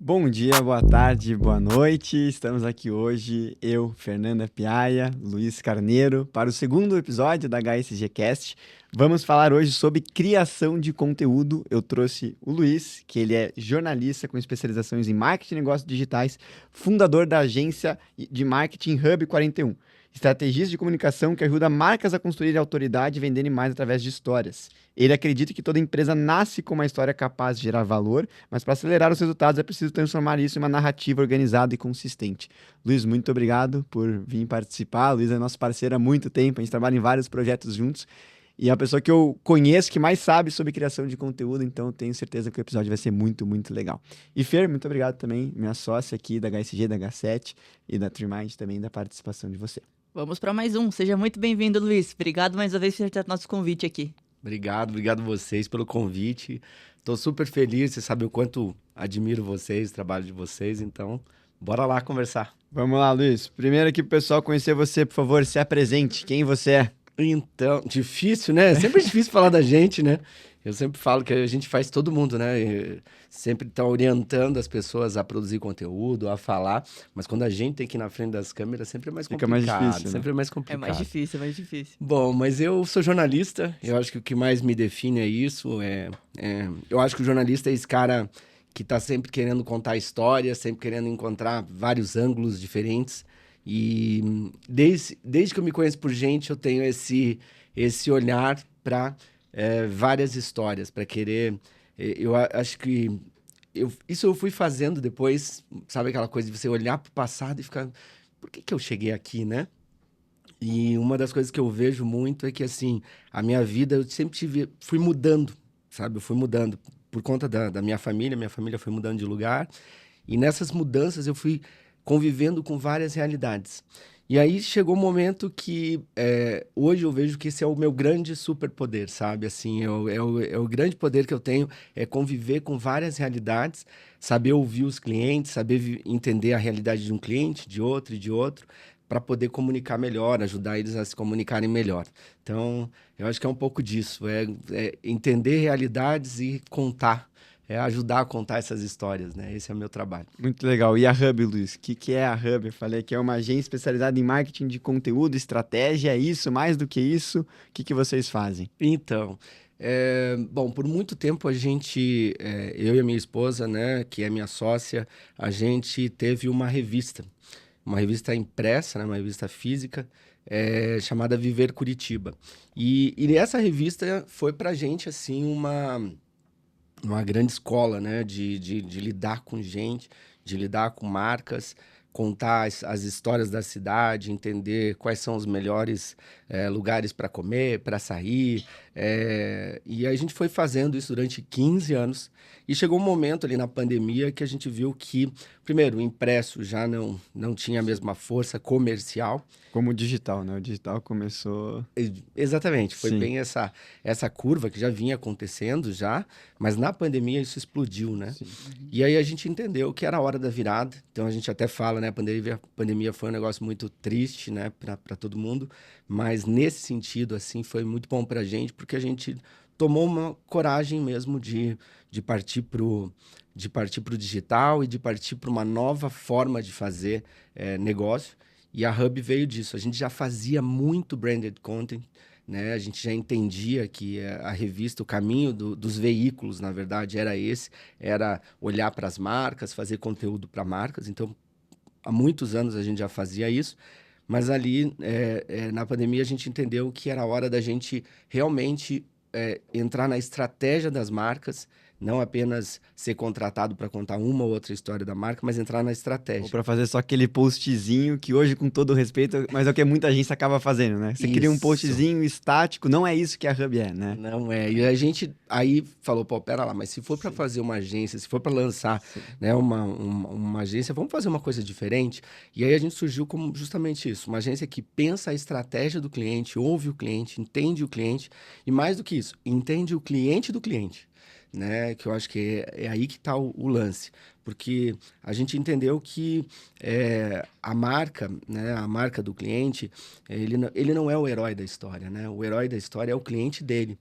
Bom dia, boa tarde, boa noite. Estamos aqui hoje, eu, Fernanda Piaia, Luiz Carneiro, para o segundo episódio da HSG Cast. Vamos falar hoje sobre criação de conteúdo. Eu trouxe o Luiz, que ele é jornalista com especializações em marketing e negócios digitais, fundador da agência de marketing Hub 41. Estrategista de comunicação que ajuda marcas a construir autoridade e venderem mais através de histórias. Ele acredita que toda empresa nasce com uma história capaz de gerar valor, mas para acelerar os resultados é preciso transformar isso em uma narrativa organizada e consistente. Luiz, muito obrigado por vir participar. Luiz é nosso parceiro há muito tempo, a gente trabalha em vários projetos juntos e é a pessoa que eu conheço que mais sabe sobre criação de conteúdo, então eu tenho certeza que o episódio vai ser muito, muito legal. E Fer, muito obrigado também, minha sócia aqui da HSG, da H7 e da Trimind também, da participação de você. Vamos para mais um. Seja muito bem-vindo, Luiz. Obrigado mais uma vez por aceitar nosso convite aqui. Obrigado vocês pelo convite. Estou super feliz, você sabe o quanto admiro vocês, o trabalho de vocês, então bora lá conversar. Vamos lá, Luiz. Primeiro aqui pro pessoal conhecer você, por favor, se apresente. Quem você é? Então, difícil, né? Sempre é difícil falar da gente, né? Eu sempre falo que a gente faz todo mundo, né? Sempre tá orientando as pessoas a produzir conteúdo, a falar, mas quando a gente tem que ir na frente das câmeras, sempre é mais Fica complicado. mais difícil, né? Sempre é mais É complicado. mais difícil, é mais difícil. Bom, mas eu sou jornalista, eu acho que o que mais me define é isso. Eu acho que o jornalista é esse cara que está sempre querendo contar histórias, sempre querendo encontrar vários ângulos diferentes. E desde que eu me conheço por gente, eu tenho esse olhar para várias histórias, para querer. Acho que isso eu fui fazendo depois, sabe aquela coisa de você olhar para o passado e ficar, por que eu cheguei aqui, né? E uma das coisas que eu vejo muito é que, assim, a minha vida, eu sempre fui mudando, sabe? Eu fui mudando por conta da minha família foi mudando de lugar. E nessas mudanças eu fui convivendo com várias realidades. E aí chegou um momento que hoje eu vejo que esse é o meu grande superpoder, sabe? Assim, é o grande poder que eu tenho, é conviver com várias realidades, saber ouvir os clientes, saber entender a realidade de um cliente, de outro e de outro, para poder comunicar melhor, ajudar eles a se comunicarem melhor. Então, eu acho que é um pouco disso, é entender realidades e contar, ajudar a contar essas histórias, né? Esse é o meu trabalho. Muito legal. E a Hub, Luiz? O que é a Hub? Eu falei que é uma agência especializada em marketing de conteúdo, estratégia, é isso? Mais do que isso? O que vocês fazem? Então, bom, por muito tempo eu e a minha esposa, né, que é minha sócia, a gente teve uma revista impressa, né, uma revista física, chamada Viver Curitiba. E essa revista foi pra gente, assim, uma grande escola, né, de lidar com gente, de lidar com marcas, contar as histórias da cidade, entender quais são os melhores lugares para comer, para sair. E a gente foi fazendo isso durante 15 anos. E chegou um momento ali na pandemia que a gente viu que, primeiro, o impresso já não tinha a mesma força comercial. Como o digital, né? O digital começou... Exatamente, foi Sim. bem essa curva que já vinha acontecendo já, mas na pandemia isso explodiu, né? Sim. E aí a gente entendeu que era a hora da virada, então a gente até fala, né, a pandemia foi um negócio muito triste, né, para todo mundo, mas nesse sentido, assim, foi muito bom pra gente, porque a gente tomou uma coragem mesmo de partir pro digital e de partir para uma nova forma de fazer negócio. E a Hub veio disso. A gente já fazia muito branded content, né? A gente já entendia que a revista, o caminho dos veículos, na verdade, era esse. Era olhar para as marcas, fazer conteúdo para marcas. Então, há muitos anos a gente já fazia isso. Mas ali, na pandemia, a gente entendeu que era a hora da gente realmente entrar na estratégia das marcas, não apenas ser contratado para contar uma ou outra história da marca, mas entrar na Ou estratégia. para fazer só aquele postzinho que hoje, com todo respeito, mas é o que muita agência acaba fazendo, né? Você cria um Isso. postzinho estático, não é isso que a Hub é, né? Não é. E a gente aí falou, pô, pera lá, mas se for para fazer uma agência, se for para lançar, né, uma agência, vamos fazer uma coisa diferente? E aí a gente surgiu como justamente isso, uma agência que pensa a estratégia do cliente, ouve o cliente, entende o cliente, e mais do que isso, entende o cliente do cliente. Né, que eu acho que é aí que está o lance, porque a gente entendeu que a marca, né, a marca do cliente, ele não é o herói da história, né? O herói da história é o cliente dele.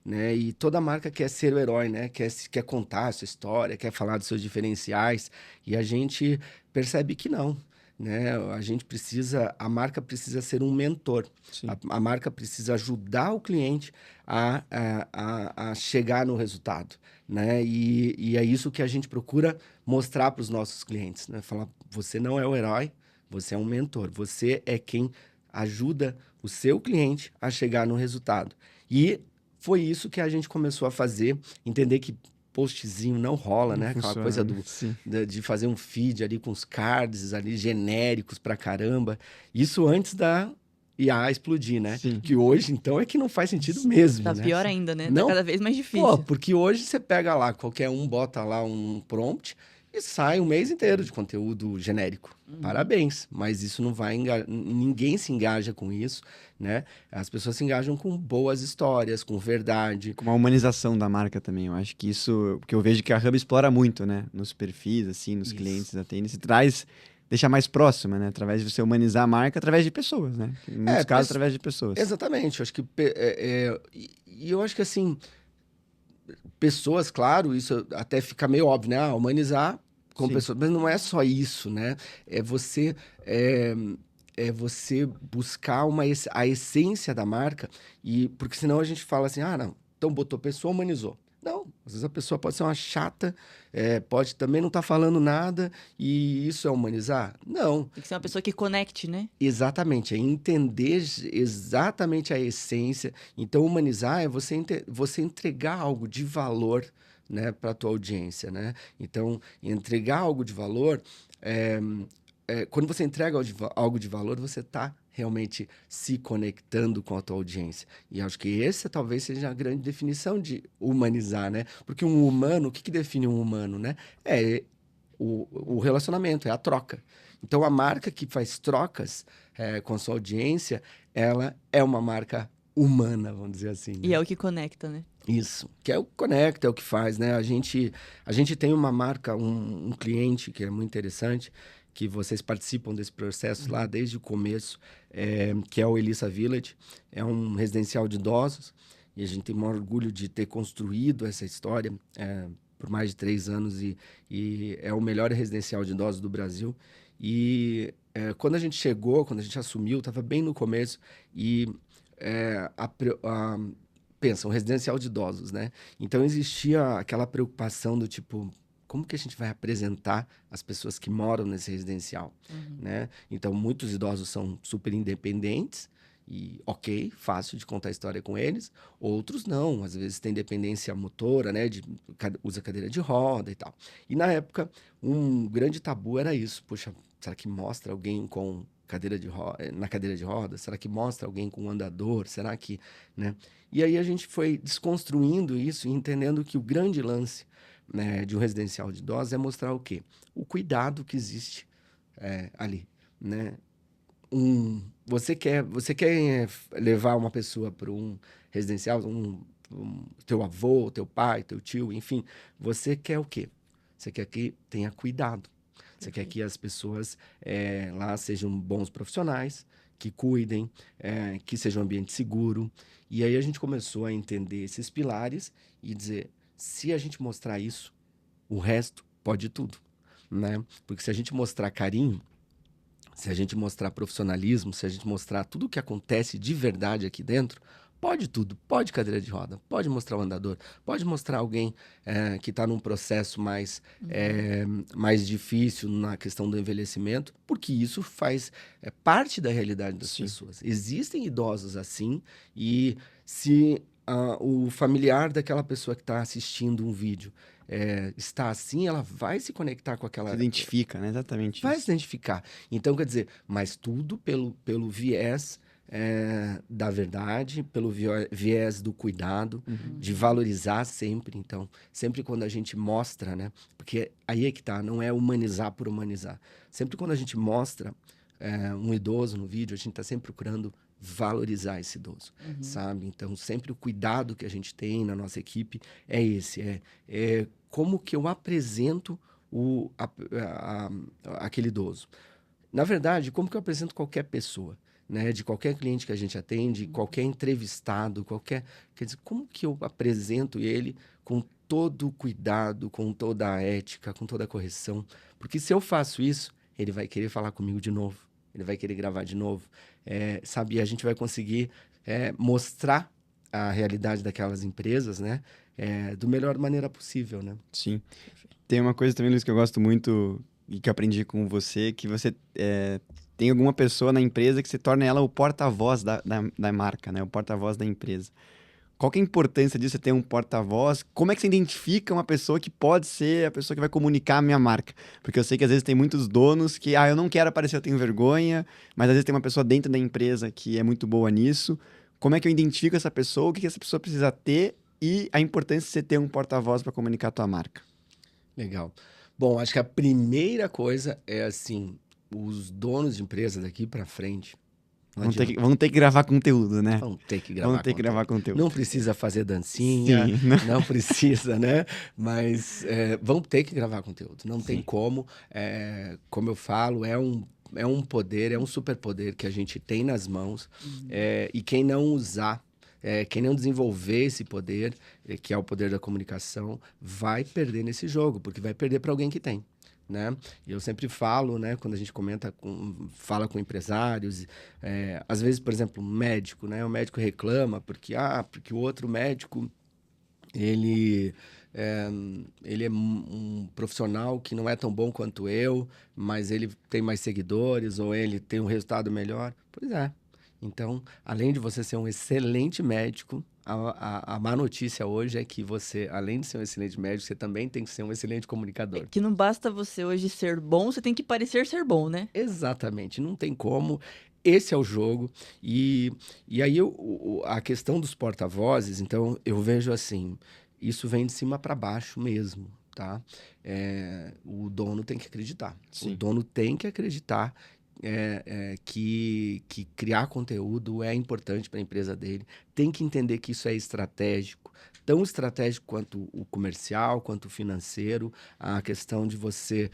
né? E toda marca quer ser o herói, né? Quer contar a sua história, quer falar dos seus diferenciais. E a gente percebe que não, né? A marca precisa ser um mentor. Sim. A marca precisa ajudar o cliente a chegar no resultado, né? E é isso que a gente procura mostrar para os nossos clientes, né? Falar, você não é o herói, você é um mentor. Você é quem ajuda o seu cliente a chegar no resultado. E foi isso que a gente começou a fazer, entender que postzinho não rola, Não né? Aquela funciona, coisa né? Sim. de fazer um feed ali com os cards ali genéricos pra caramba. Isso antes da IA explodir, né? Sim. Que hoje, então, é que não faz sentido mesmo, Tá né? pior ainda, né? Tá Não, cada vez mais pô, difícil. porque hoje você pega lá, qualquer um bota lá um prompt e sai um mês inteiro de conteúdo genérico. Parabéns, mas isso não vai ninguém se engaja com isso, né? As pessoas se engajam com boas histórias, com verdade. Com uma humanização da marca também. Eu acho que isso, porque eu vejo que a Hub explora muito, né? Nos perfis, assim, nos Isso. clientes da Tênis, e traz, deixa mais próxima, né? Através de você humanizar a marca, através de pessoas, né? Em muitos casos, através de pessoas. Exatamente, eu acho que e eu acho que assim, pessoas, claro, isso até fica meio óbvio, né? Ah, humanizar com Sim. pessoas, mas não é só isso, né? É você é, é você buscar a essência da marca e porque senão a gente fala assim, ah, não, então botou pessoa, humanizou. Não, às vezes a pessoa pode ser uma chata, pode também não estar falando nada e isso é humanizar? Não. Tem que ser uma pessoa que conecte, né? Exatamente, é entender exatamente a essência. Então, humanizar é você entregar algo de valor, né, para a tua audiência, né? Então, entregar algo de valor, quando você entrega algo de valor, você está realmente se conectando com a tua audiência. E acho que essa talvez seja a grande definição de humanizar, né? Porque um humano, o que define um humano, né? É o relacionamento, é a troca. Então, a marca que faz trocas com a sua audiência, ela é uma marca humana, vamos dizer assim. E Né? é o que conecta, né? Isso, que é o que conecta, é o que faz, né? A gente tem uma marca, um cliente que é muito interessante, que vocês participam desse processo lá desde o começo, que é o Elissa Village. É um residencial de idosos e a gente tem o maior orgulho de ter construído essa história por mais de 3 anos e é o melhor residencial de idosos do Brasil. E quando a gente chegou, quando a gente assumiu, estava bem no começo e pensa, um residencial de idosos, né? Então existia aquela preocupação do tipo, como que a gente vai apresentar as pessoas que moram nesse residencial, né? Então muitos idosos são super independentes e ok, fácil de contar a história com eles. Outros não, às vezes tem dependência motora, né? Usa cadeira de roda e tal. E na época, um grande tabu era isso. Poxa, será que mostra alguém com na cadeira de roda? Será que mostra alguém com um andador? Será que, né? E aí a gente foi desconstruindo isso e entendendo que o grande lance, né, de um residencial de idosos é mostrar o quê? O cuidado que existe ali, né? Você quer levar uma pessoa para um residencial, teu avô, teu pai, teu tio, enfim, você quer o quê? Você quer que tenha cuidado. Você quer que as pessoas lá sejam bons profissionais, que cuidem, que seja um ambiente seguro. E aí a gente começou a entender esses pilares e dizer, se a gente mostrar isso, o resto pode tudo, né? Porque se a gente mostrar carinho, se a gente mostrar profissionalismo, se a gente mostrar tudo o que acontece de verdade aqui dentro, pode tudo. Pode cadeira de roda, pode mostrar o andador, pode mostrar alguém que está num processo mais difícil na questão do envelhecimento, porque isso faz parte da realidade das pessoas. Existem idosos assim, e se o familiar daquela pessoa que está assistindo um vídeo está assim, ela vai se conectar com aquela... Se identifica, né? Exatamente Vai isso. se identificar. Então, quer dizer, mas tudo pelo viés da verdade, pelo viés do cuidado, de valorizar sempre. Então, sempre quando a gente mostra, né? Porque aí é que tá, não é humanizar por humanizar. Sempre quando a gente mostra um idoso no vídeo, a gente está sempre procurando valorizar esse idoso, sabe? Então, sempre o cuidado que a gente tem na nossa equipe é esse, como que eu apresento aquele idoso. Na verdade, como que eu apresento qualquer pessoa? né, de qualquer cliente que a gente atende, qualquer entrevistado, quer dizer, como que eu apresento ele com todo o cuidado, com toda a ética, com toda a correção? Porque se eu faço isso, ele vai querer falar comigo de novo, ele vai querer gravar de novo, sabe? E a gente vai conseguir mostrar a realidade daquelas empresas, né, do melhor maneira possível, né? Sim. Tem uma coisa também, Luiz, que eu gosto muito e que eu aprendi com você, que você tem alguma pessoa na empresa que você torna ela o porta-voz da marca, né? O porta-voz da empresa. Qual que é a importância disso, você ter um porta-voz? Como é que você identifica uma pessoa que pode ser a pessoa que vai comunicar a minha marca? Porque eu sei que às vezes tem muitos donos que, eu não quero aparecer, eu tenho vergonha, mas às vezes tem uma pessoa dentro da empresa que é muito boa nisso. Como é que eu identifico essa pessoa? O que essa pessoa precisa ter? E a importância de você ter um porta-voz para comunicar a tua marca? Legal. Bom, acho que a primeira coisa é assim, os donos de empresa daqui para frente, não adianta. Vão ter que gravar conteúdo, né? Vão ter que Vão gravar ter que gravar conteúdo. conteúdo. Não precisa fazer dancinha, Sim, né? não precisa, né? Mas vão ter que gravar conteúdo. Não tem Sim. como. Como eu falo, é um poder, é um superpoder que a gente tem nas mãos. E quem não usar, quem não desenvolver esse poder, que é o poder da comunicação, vai perder nesse jogo, porque vai perder para alguém que tem. Né? E eu sempre falo, né, quando a gente fala com empresários, às vezes, por exemplo, um médico, né, o médico reclama porque o outro médico ele é um profissional que não é tão bom quanto eu, mas ele tem mais seguidores ou ele tem um resultado melhor. Pois é. Então, além de você ser um excelente médico, a má notícia hoje é que você, além de ser um excelente médico, você também tem que ser um excelente comunicador. Que não basta você hoje ser bom, você tem que parecer ser bom, né? Exatamente, não tem como. Esse é o jogo. E aí a questão dos porta-vozes, então eu vejo assim, isso vem de cima para baixo mesmo, tá? O dono tem que acreditar. Sim. O dono tem que acreditar que criar conteúdo é importante para a empresa dele. Tem que entender que isso é estratégico. Tão estratégico quanto o comercial, quanto o financeiro. A questão de você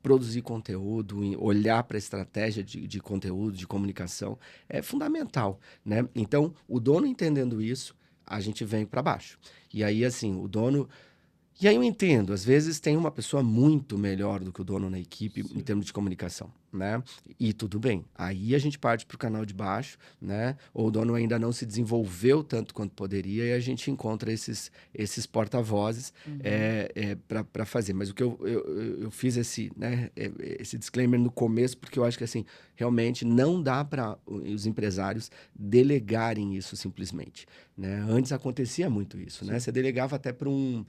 produzir conteúdo, olhar para a estratégia de conteúdo, de comunicação, é fundamental, né? Então, o dono entendendo isso, a gente vem para baixo. E aí, assim, o dono... E aí eu entendo, às vezes tem uma pessoa muito melhor do que o dono na equipe em termos de comunicação, né? E tudo bem. Aí a gente parte para o canal de baixo, né? Ou o dono ainda não se desenvolveu tanto quanto poderia e a gente encontra esses porta-vozes para fazer. Mas o que eu fiz esse disclaimer no começo, porque eu acho que assim, realmente não dá para os empresários delegarem isso simplesmente, né? Antes acontecia muito isso, né? Você delegava até para um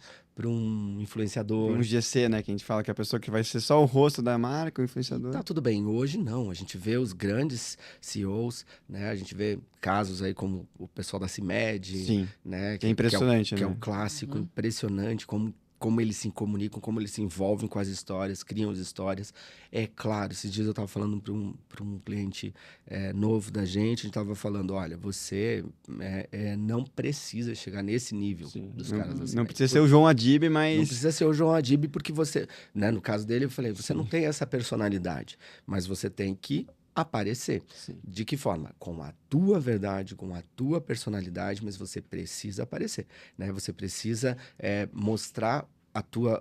influenciador. Um GC, né? Que a gente fala que é a pessoa que vai ser só o rosto da marca, o influenciador. Tá tudo bem. Hoje não. A gente vê os grandes CEOs, né? A gente vê casos aí como o pessoal da CIMED, Sim. né? Que é impressionante, que é né? um clássico impressionante, como eles se comunicam, como eles se envolvem com as histórias, criam as histórias. É claro, esses dias eu estava falando para um cliente novo da gente, a gente estava falando, olha, você não precisa chegar nesse nível dos caras da CIMED. Não precisa ser o João Adib, mas... Não precisa ser o João Adib, porque você... Né, no caso dele, eu falei, você não tem essa personalidade, mas você tem que aparecer. Sim. De que forma? Com a tua verdade, com a tua personalidade, mas você precisa aparecer, né? Você precisa mostrar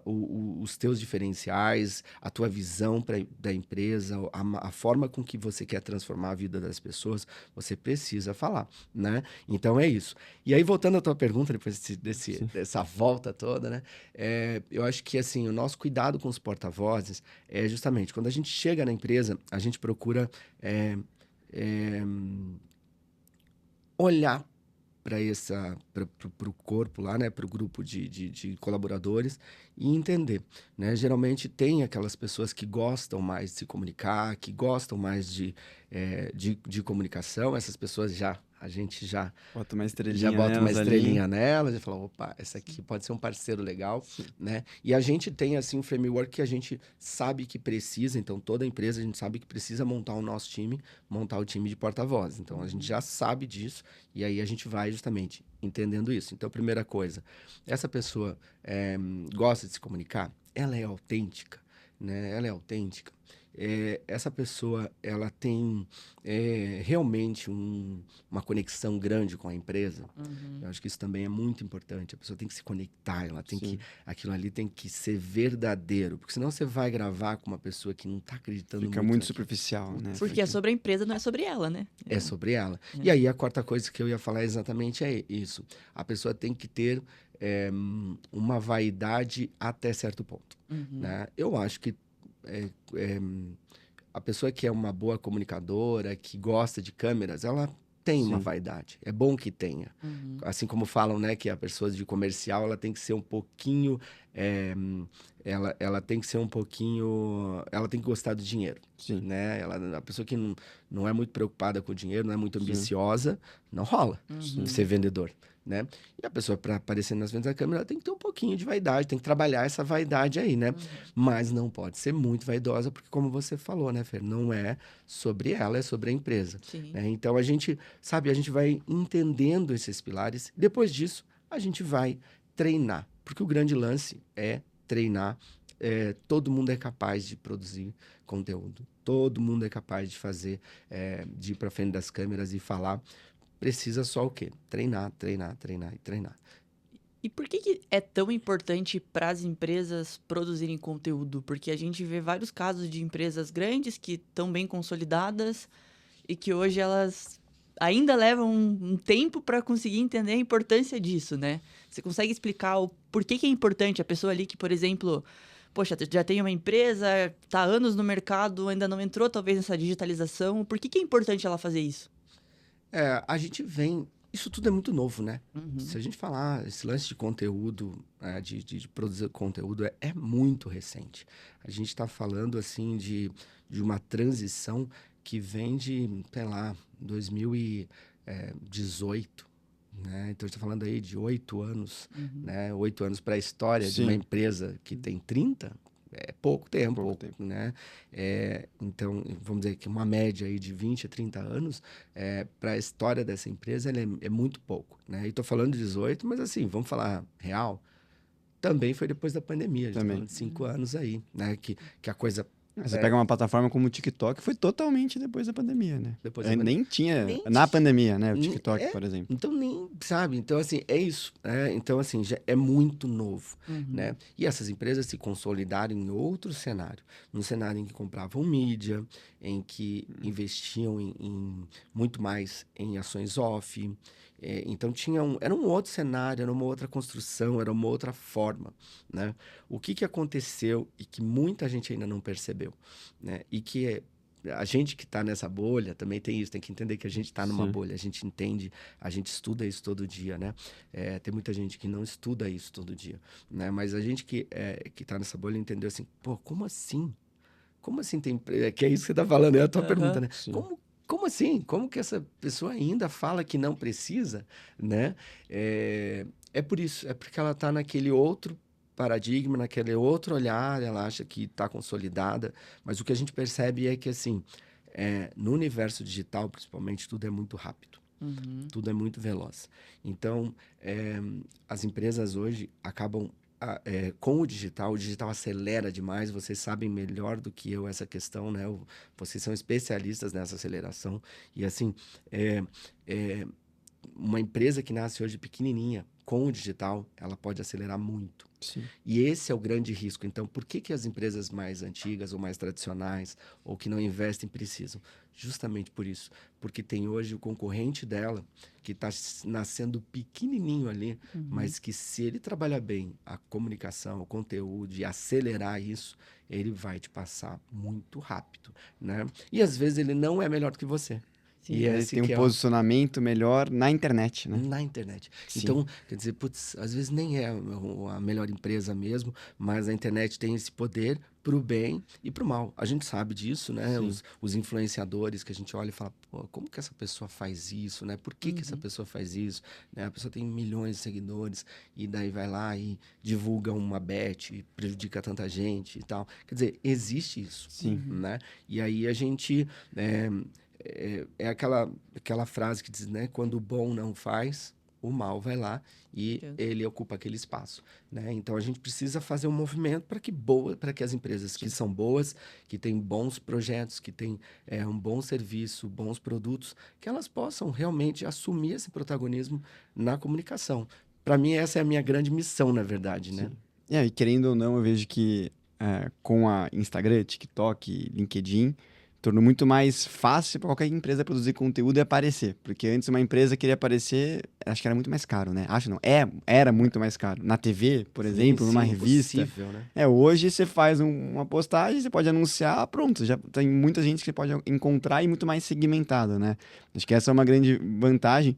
os teus diferenciais, a tua visão da empresa, a forma com que você quer transformar a vida das pessoas, você precisa falar, né? Então é isso. E aí, voltando à tua pergunta, depois dessa volta toda, né? Eu acho que, assim, o nosso cuidado com os porta-vozes é justamente, quando a gente chega na empresa, a gente procura olhar para o corpo lá, né, para o grupo de colaboradores e entender, né? Geralmente tem aquelas pessoas que gostam mais de se comunicar, que gostam mais de comunicação. Essas pessoas a gente já Bota uma estrelinha já bota uma nelas ali. estrelinha nelas e fala, opa, essa aqui pode ser um parceiro legal, né? E a gente tem, assim, um framework que a gente sabe que precisa, então toda empresa a gente sabe que precisa montar o nosso time, montar o time de porta-voz. Então a gente já sabe disso e aí a gente vai justamente entendendo isso. Então, primeira coisa, essa pessoa gosta de se comunicar, ela é autêntica, né? Ela é autêntica. essa pessoa, ela tem realmente uma conexão grande com a empresa. Eu acho que isso também é muito importante. A pessoa tem que se conectar, ela tem Sim. aquilo ali tem que ser verdadeiro, porque senão você vai gravar com uma pessoa que não está acreditando Fica muito muito naquilo. superficial, né? Porque é sobre a empresa, não é sobre ela, né? É sobre ela. E aí, a quarta coisa que eu ia falar exatamente é isso. A pessoa tem que ter uma vaidade até certo ponto. Né? Eu acho que a pessoa que é uma boa comunicadora, que gosta de câmeras, ela tem uma Sim. vaidade. É bom que tenha. Assim como falam, né, que a pessoa de comercial, ela tem que ser um pouquinho... ela tem que ser um pouquinho... Ela tem que gostar do dinheiro. Sim. Né? A pessoa que não é muito preocupada com o dinheiro, não é muito Sim. ambiciosa, não rola Sim. ser vendedor. Né? E a pessoa, para aparecer nas vendas da câmera, ela tem que ter um pouquinho de vaidade, tem que trabalhar essa vaidade aí, né? Mas não pode ser muito vaidosa, porque como você falou, né, Fer? Não é sobre ela, é sobre a empresa. Sim. Né? Então, a gente vai entendendo esses pilares. Depois disso, a gente vai treinar. Porque o grande lance é treinar. Todo mundo é capaz de produzir conteúdo. Todo mundo é capaz de fazer, de ir para frente das câmeras e falar. Precisa só o quê? Treinar, treinar, treinar e treinar. E por que é tão importante para as empresas produzirem conteúdo? Porque a gente vê vários casos de empresas grandes que estão bem consolidadas e que hoje elas ainda levam um tempo para conseguir entender a importância disso, né? Você consegue explicar o porquê que é importante a pessoa ali que, por exemplo, poxa, já tem uma empresa, está há anos no mercado, ainda não entrou talvez nessa digitalização, por que é importante ela fazer isso? A gente vem. Isso tudo é muito novo, né? Se a gente falar, esse lance de conteúdo, de produzir conteúdo, é muito recente. A gente está falando, assim, de uma transição que vem de, sei lá, 2018, né? Então, a gente está falando aí de 8 anos, né? 8 anos para a história de uma Sim. empresa que tem 30, é pouco tempo, Pouco tempo. né? Então, vamos dizer que uma média aí de 20 a 30 anos, para a história dessa empresa, ela é muito pouco, né? E estou falando de 18, mas assim, vamos falar real, também foi depois da pandemia, a gente está Também. falando de 5 anos aí, né? Que a coisa... Você pega uma plataforma como o TikTok, foi totalmente depois da pandemia, né? Depois da Nem tinha Nem na ti- pandemia, né? O nem- TikTok, por exemplo. Então, nem, sabe? Então, assim, é isso. Então, assim, já é muito novo, né? E essas empresas se consolidaram em outro cenário. Num cenário em que compravam mídia, em que investiam em muito mais em ações off. Então, era um outro cenário, era uma outra construção, era uma outra forma, né? O que aconteceu e que muita gente ainda não percebeu, né? E que a gente que está nessa bolha também tem isso, tem que entender que a gente está numa Sim. bolha, a gente entende, a gente estuda isso todo dia, né? Tem muita gente que não estuda isso todo dia, né? Mas a gente que está nessa bolha entendeu assim, pô, como assim? Como assim tem... Que é isso que você está falando, é a tua pergunta, né? Sim. Como assim? Como que essa pessoa ainda fala que não precisa, né? É por isso, é porque ela está naquele outro paradigma, naquele outro olhar, ela acha que está consolidada, mas o que a gente percebe é que, assim, no universo digital, principalmente, tudo é muito rápido. Tudo é muito veloz. Então, as empresas hoje acabam com o digital acelera demais, vocês sabem melhor do que eu essa questão, né? Vocês são especialistas nessa aceleração. E assim, uma empresa que nasce hoje pequenininha, com o digital, ela pode acelerar muito. Sim. E esse é o grande risco. Então, por que as empresas mais antigas ou mais tradicionais ou que não investem precisam? Justamente por isso. Porque tem hoje o concorrente dela que está nascendo pequenininho ali, mas que se ele trabalhar bem a comunicação, o conteúdo e acelerar isso, ele vai te passar muito rápido, né? E às vezes ele não é melhor do que você. Sim. E Ele esse tem um que é posicionamento melhor na internet, né? na internet. Sim. Então, quer dizer, putz, às vezes nem é a melhor empresa mesmo, mas a internet tem esse poder pro bem e pro mal. A gente sabe disso, né? Sim. Os influenciadores que a gente olha e fala, pô, como que essa pessoa faz isso, né? Por que essa pessoa faz isso? Né? A pessoa tem milhões de seguidores e daí vai lá e divulga uma bet, prejudica tanta gente e tal. Quer dizer, existe isso, Sim. né? E aí a gente... É aquela frase que diz, né? Quando o bom não faz, o mal vai lá e ele ocupa aquele espaço, né? Então a gente precisa fazer um movimento para que as empresas que são boas, que têm bons projetos, que têm um bom serviço, bons produtos, que elas possam realmente assumir esse protagonismo na comunicação. Para mim, essa é a minha grande missão, na verdade, né? E querendo ou não, eu vejo que com a Instagram, TikTok, LinkedIn, tornou muito mais fácil para qualquer empresa produzir conteúdo e aparecer. Porque antes uma empresa queria aparecer, acho que era muito mais caro, né? Acho não, era muito mais caro. Na TV, por exemplo, numa revista. Impossível, né? Hoje você faz uma postagem, você pode anunciar, pronto, já tem muita gente que você pode encontrar e muito mais segmentado, né? Acho que essa é uma grande vantagem.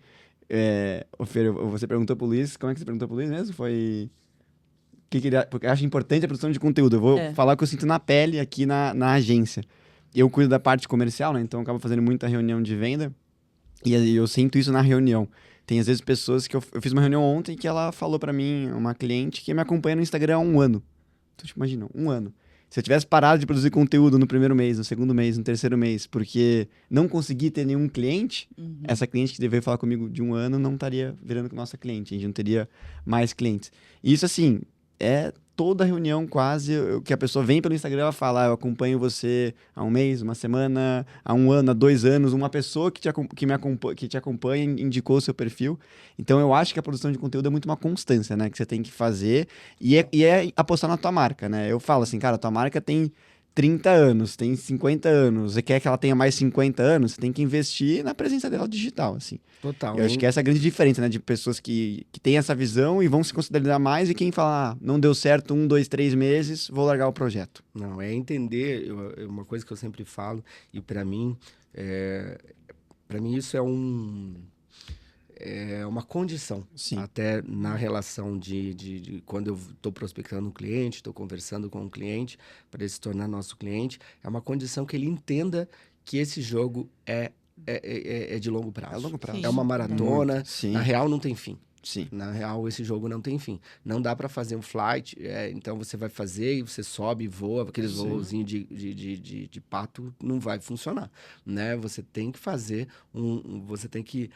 Fer, você perguntou pro Luiz, como é que você perguntou pro Luiz mesmo? Foi... porque eu acho importante a produção de conteúdo. Eu vou falar o que eu sinto na pele aqui na agência. Eu cuido da parte comercial, né? Então eu acabo fazendo muita reunião de venda. E aí eu sinto isso na reunião. Tem às vezes pessoas que eu fiz uma reunião ontem que ela falou pra mim, uma cliente, que me acompanha no Instagram há 1 ano. Então, tipo, imagina, 1 ano. Se eu tivesse parado de produzir conteúdo no primeiro mês, no segundo mês, no terceiro mês, porque não consegui ter nenhum cliente, essa cliente que veio falar comigo de 1 ano não estaria virando nossa cliente. A gente não teria mais clientes. E isso, assim, toda reunião quase que a pessoa vem pelo Instagram, ela fala, eu acompanho você há 1 mês, 1 semana, há 1 ano, há 2 anos, uma pessoa que te acompanha indicou o seu perfil. Então eu acho que a produção de conteúdo é muito uma constância, né? Que você tem que fazer e é apostar na tua marca, né? Eu falo assim, cara, a tua marca tem 30 anos, tem 50 anos, você quer que ela tenha mais 50 anos, você tem que investir na presença dela digital, assim. Total. Eu acho que essa é a grande diferença, né? De pessoas que têm essa visão e vão se considerar mais, e quem fala, não deu certo 1, 2, 3 meses, vou largar o projeto. Não, é entender, uma coisa que eu sempre falo, e para mim isso é uma condição. Sim. Até na relação de quando eu estou prospectando um cliente, estou conversando com um cliente para ele se tornar nosso cliente, é uma condição que ele entenda que esse jogo é de longo prazo. É longo prazo. É uma maratona. Sim. Na real, não tem fim. Sim. Na real, esse jogo não tem fim. Não dá para fazer um flight, então você vai fazer e você sobe e voa, aqueles voozinhos de pato não vai funcionar, né? Você tem que fazer você tem que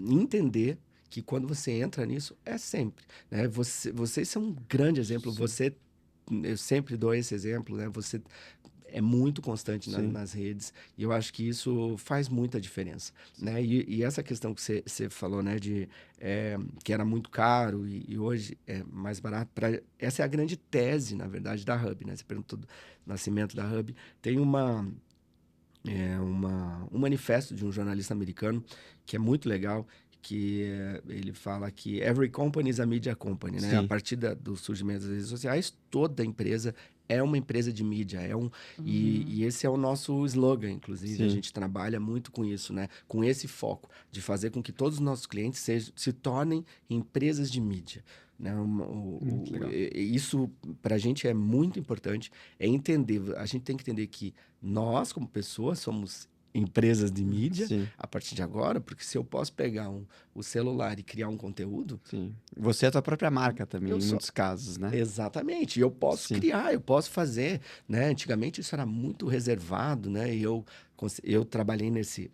entender que quando você entra nisso, é sempre, né? Vocês são um grande exemplo. Eu sempre dou esse exemplo, né? Você é muito constante nas redes, e eu acho que isso faz muita diferença, né? E essa questão que você falou, né, que era muito caro e hoje é mais barato, essa é a grande tese, na verdade, da Hub, né? Você perguntou do nascimento da Hub. Tem um manifesto de um jornalista americano que é muito legal, que ele fala que every company is a media company, né? Sim. A partir do surgimento das redes sociais, toda empresa é uma empresa de mídia, e esse é o nosso slogan, inclusive. Sim. A gente trabalha muito com isso, né? Com esse foco de fazer com que todos os nossos clientes se tornem empresas de mídia, né? Isso para a gente é muito importante, a gente tem que entender que nós, como pessoas, somos empresas de mídia. Sim. A partir de agora, porque se eu posso pegar o celular e criar um conteúdo... Sim. Você é a tua própria marca também, em muitos casos, né? Exatamente. Eu posso criar, eu posso fazer, né? Antigamente isso era muito reservado, né? E eu trabalhei nesse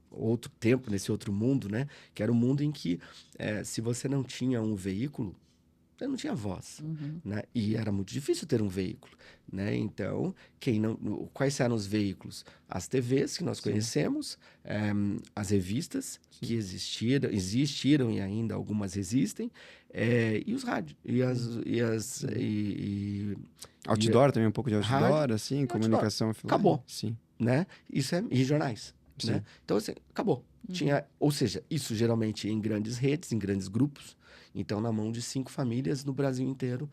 outro tempo, nesse outro mundo, né? Que era um mundo em que se você não tinha um veículo, você não tinha voz, né? E era muito difícil ter um veículo, né? Então, quais eram os veículos? As TVs que nós conhecemos, as revistas que existiram e ainda algumas existem, e os rádios, Outdoor também, um pouco de outdoor, rádio, assim, comunicação offline. Acabou. Sim. Né? E jornais, Sim. né? Então, assim, acabou. Ou seja, isso geralmente em grandes redes, em grandes grupos. Então, na mão de 5 famílias no Brasil inteiro,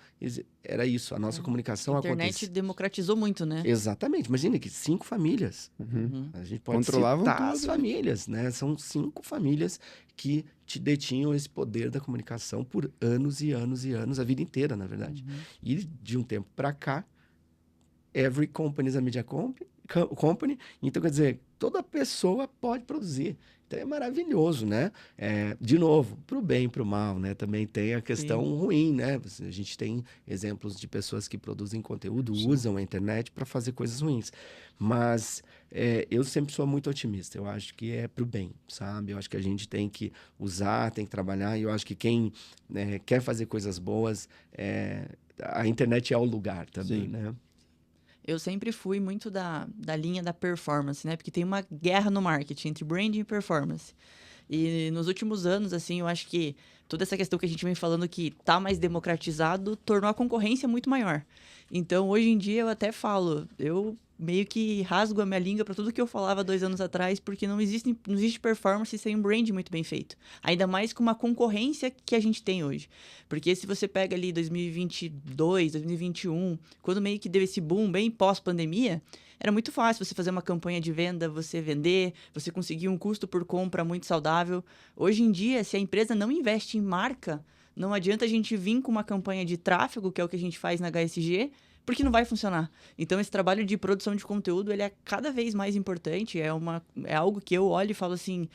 era isso. A nossa comunicação acontecia. A internet democratizou muito, né? Exatamente. Imagina que 5 famílias. A gente pode Controlavam citar tudo, as famílias, né? São 5 famílias que te detinham esse poder da comunicação por anos e anos e anos, a vida inteira, na verdade. E de um tempo para cá, every company is a media company. company. Então, quer dizer, toda pessoa pode produzir. Então, é maravilhoso, né? De novo, para o bem e para o mal, né? Também tem a questão ruim, né? A gente tem exemplos de pessoas que produzem conteúdo, usam a internet para fazer coisas ruins. Mas eu sempre sou muito otimista. Eu acho que é para o bem, sabe? Eu acho que a gente tem que usar, tem que trabalhar. E eu acho que quem quer fazer coisas boas, a internet é o lugar também, né? Eu sempre fui muito da linha da performance, né? Porque tem uma guerra no marketing entre branding e performance. E nos últimos anos, assim, eu acho que toda essa questão que a gente vem falando que tá mais democratizado tornou a concorrência muito maior. Então, hoje em dia, eu até falo, eu meio que rasgo a minha língua para tudo que eu falava 2 anos atrás, porque não existe performance sem um brand muito bem feito. Ainda mais com uma concorrência que a gente tem hoje. Porque se você pega ali 2022, 2021, quando meio que deu esse boom bem pós-pandemia, era muito fácil você fazer uma campanha de venda, você vender, você conseguir um custo por compra muito saudável. Hoje em dia, se a empresa não investe em marca, não adianta a gente vir com uma campanha de tráfego, que é o que a gente faz na HSG, porque não vai funcionar. Então, esse trabalho de produção de conteúdo, ele é cada vez mais importante. É algo que eu olho e falo assim,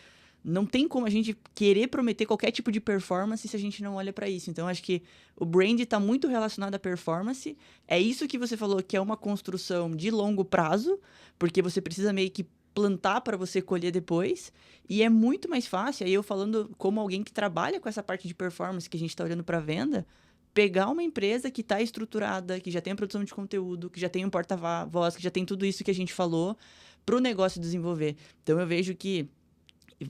não tem como a gente querer prometer qualquer tipo de performance se a gente não olha para isso. Então, acho que o brand está muito relacionado à performance. É isso que você falou, que é uma construção de longo prazo, porque você precisa meio que plantar para você colher depois. E é muito mais fácil, aí eu falando como alguém que trabalha com essa parte de performance, que a gente está olhando para venda, pegar uma empresa que está estruturada, que já tem a produção de conteúdo, que já tem um porta-voz, que já tem tudo isso que a gente falou, para o negócio desenvolver. Então, eu vejo que,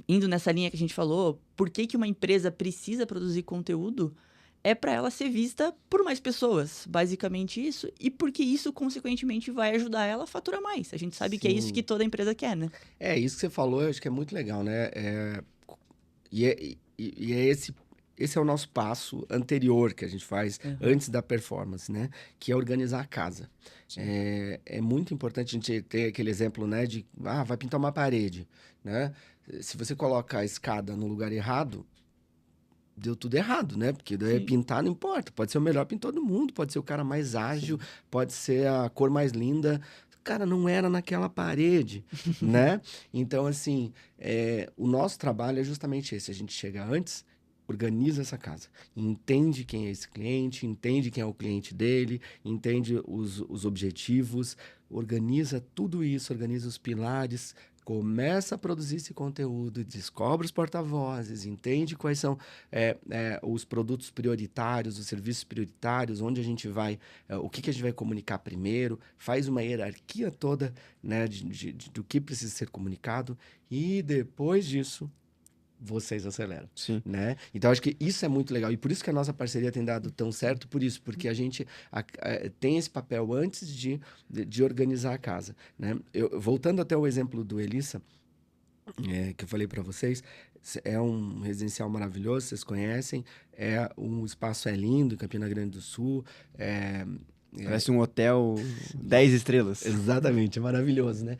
indo nessa linha que a gente falou, por que uma empresa precisa produzir conteúdo? É para ela ser vista por mais pessoas, basicamente isso, e porque isso, consequentemente, vai ajudar ela a faturar mais. A gente sabe que é isso que toda empresa quer, né? Isso que você falou, eu acho que é muito legal, né? Esse é o nosso passo anterior que a gente faz antes da performance, né? Que é organizar a casa. É muito importante a gente ter aquele exemplo, né? De, vai pintar uma parede, né? Se você coloca a escada no lugar errado, deu tudo errado, né? Porque daí pintar não importa. Pode ser o melhor pintor do mundo, pode ser o cara mais ágil, pode ser a cor mais linda. Cara, não era naquela parede, né? Então, assim, o nosso trabalho é justamente esse. A gente chega antes, organiza essa casa, entende quem é esse cliente, entende quem é o cliente dele, entende os objetivos, organiza tudo isso, organiza os pilares, começa a produzir esse conteúdo, descobre os porta-vozes, entende quais são os produtos prioritários, os serviços prioritários, onde a gente vai, o que a gente vai comunicar primeiro, faz uma hierarquia toda, né, do que precisa ser comunicado e depois disso vocês aceleram, né? Então, acho que isso é muito legal. E por isso que a nossa parceria tem dado tão certo, por isso. Porque a gente tem esse papel antes de organizar a casa, né? Voltando até o exemplo do Elissa, que eu falei para vocês, é um residencial maravilhoso, vocês conhecem. O espaço é lindo, em Campina Grande do Sul. Parece um hotel 10 estrelas. Exatamente, é maravilhoso, né?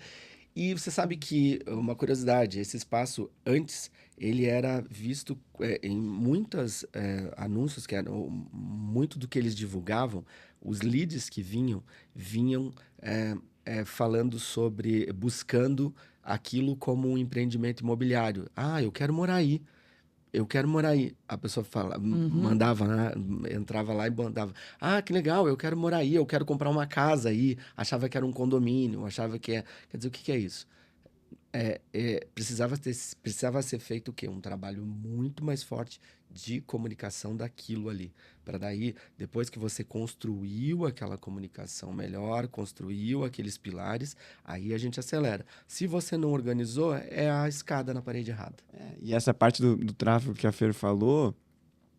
E você sabe que, uma curiosidade, esse espaço, antes, ele era visto em muitos anúncios, que eram muito do que eles divulgavam, os leads que vinham falando sobre, buscando aquilo como um empreendimento imobiliário. Eu quero morar aí. Eu quero morar aí. A pessoa mandava, né? Entrava lá e mandava. Que legal, eu quero morar aí, eu quero comprar uma casa aí. Achava que era um condomínio, achava que Quer dizer, o que é isso? Precisava ser feito o quê? Um trabalho muito mais forte de comunicação daquilo ali. Para daí, depois que você construiu aquela comunicação melhor, construiu aqueles pilares, aí a gente acelera. Se você não organizou, é a escada na parede errada. E essa parte do tráfego que a Fer falou,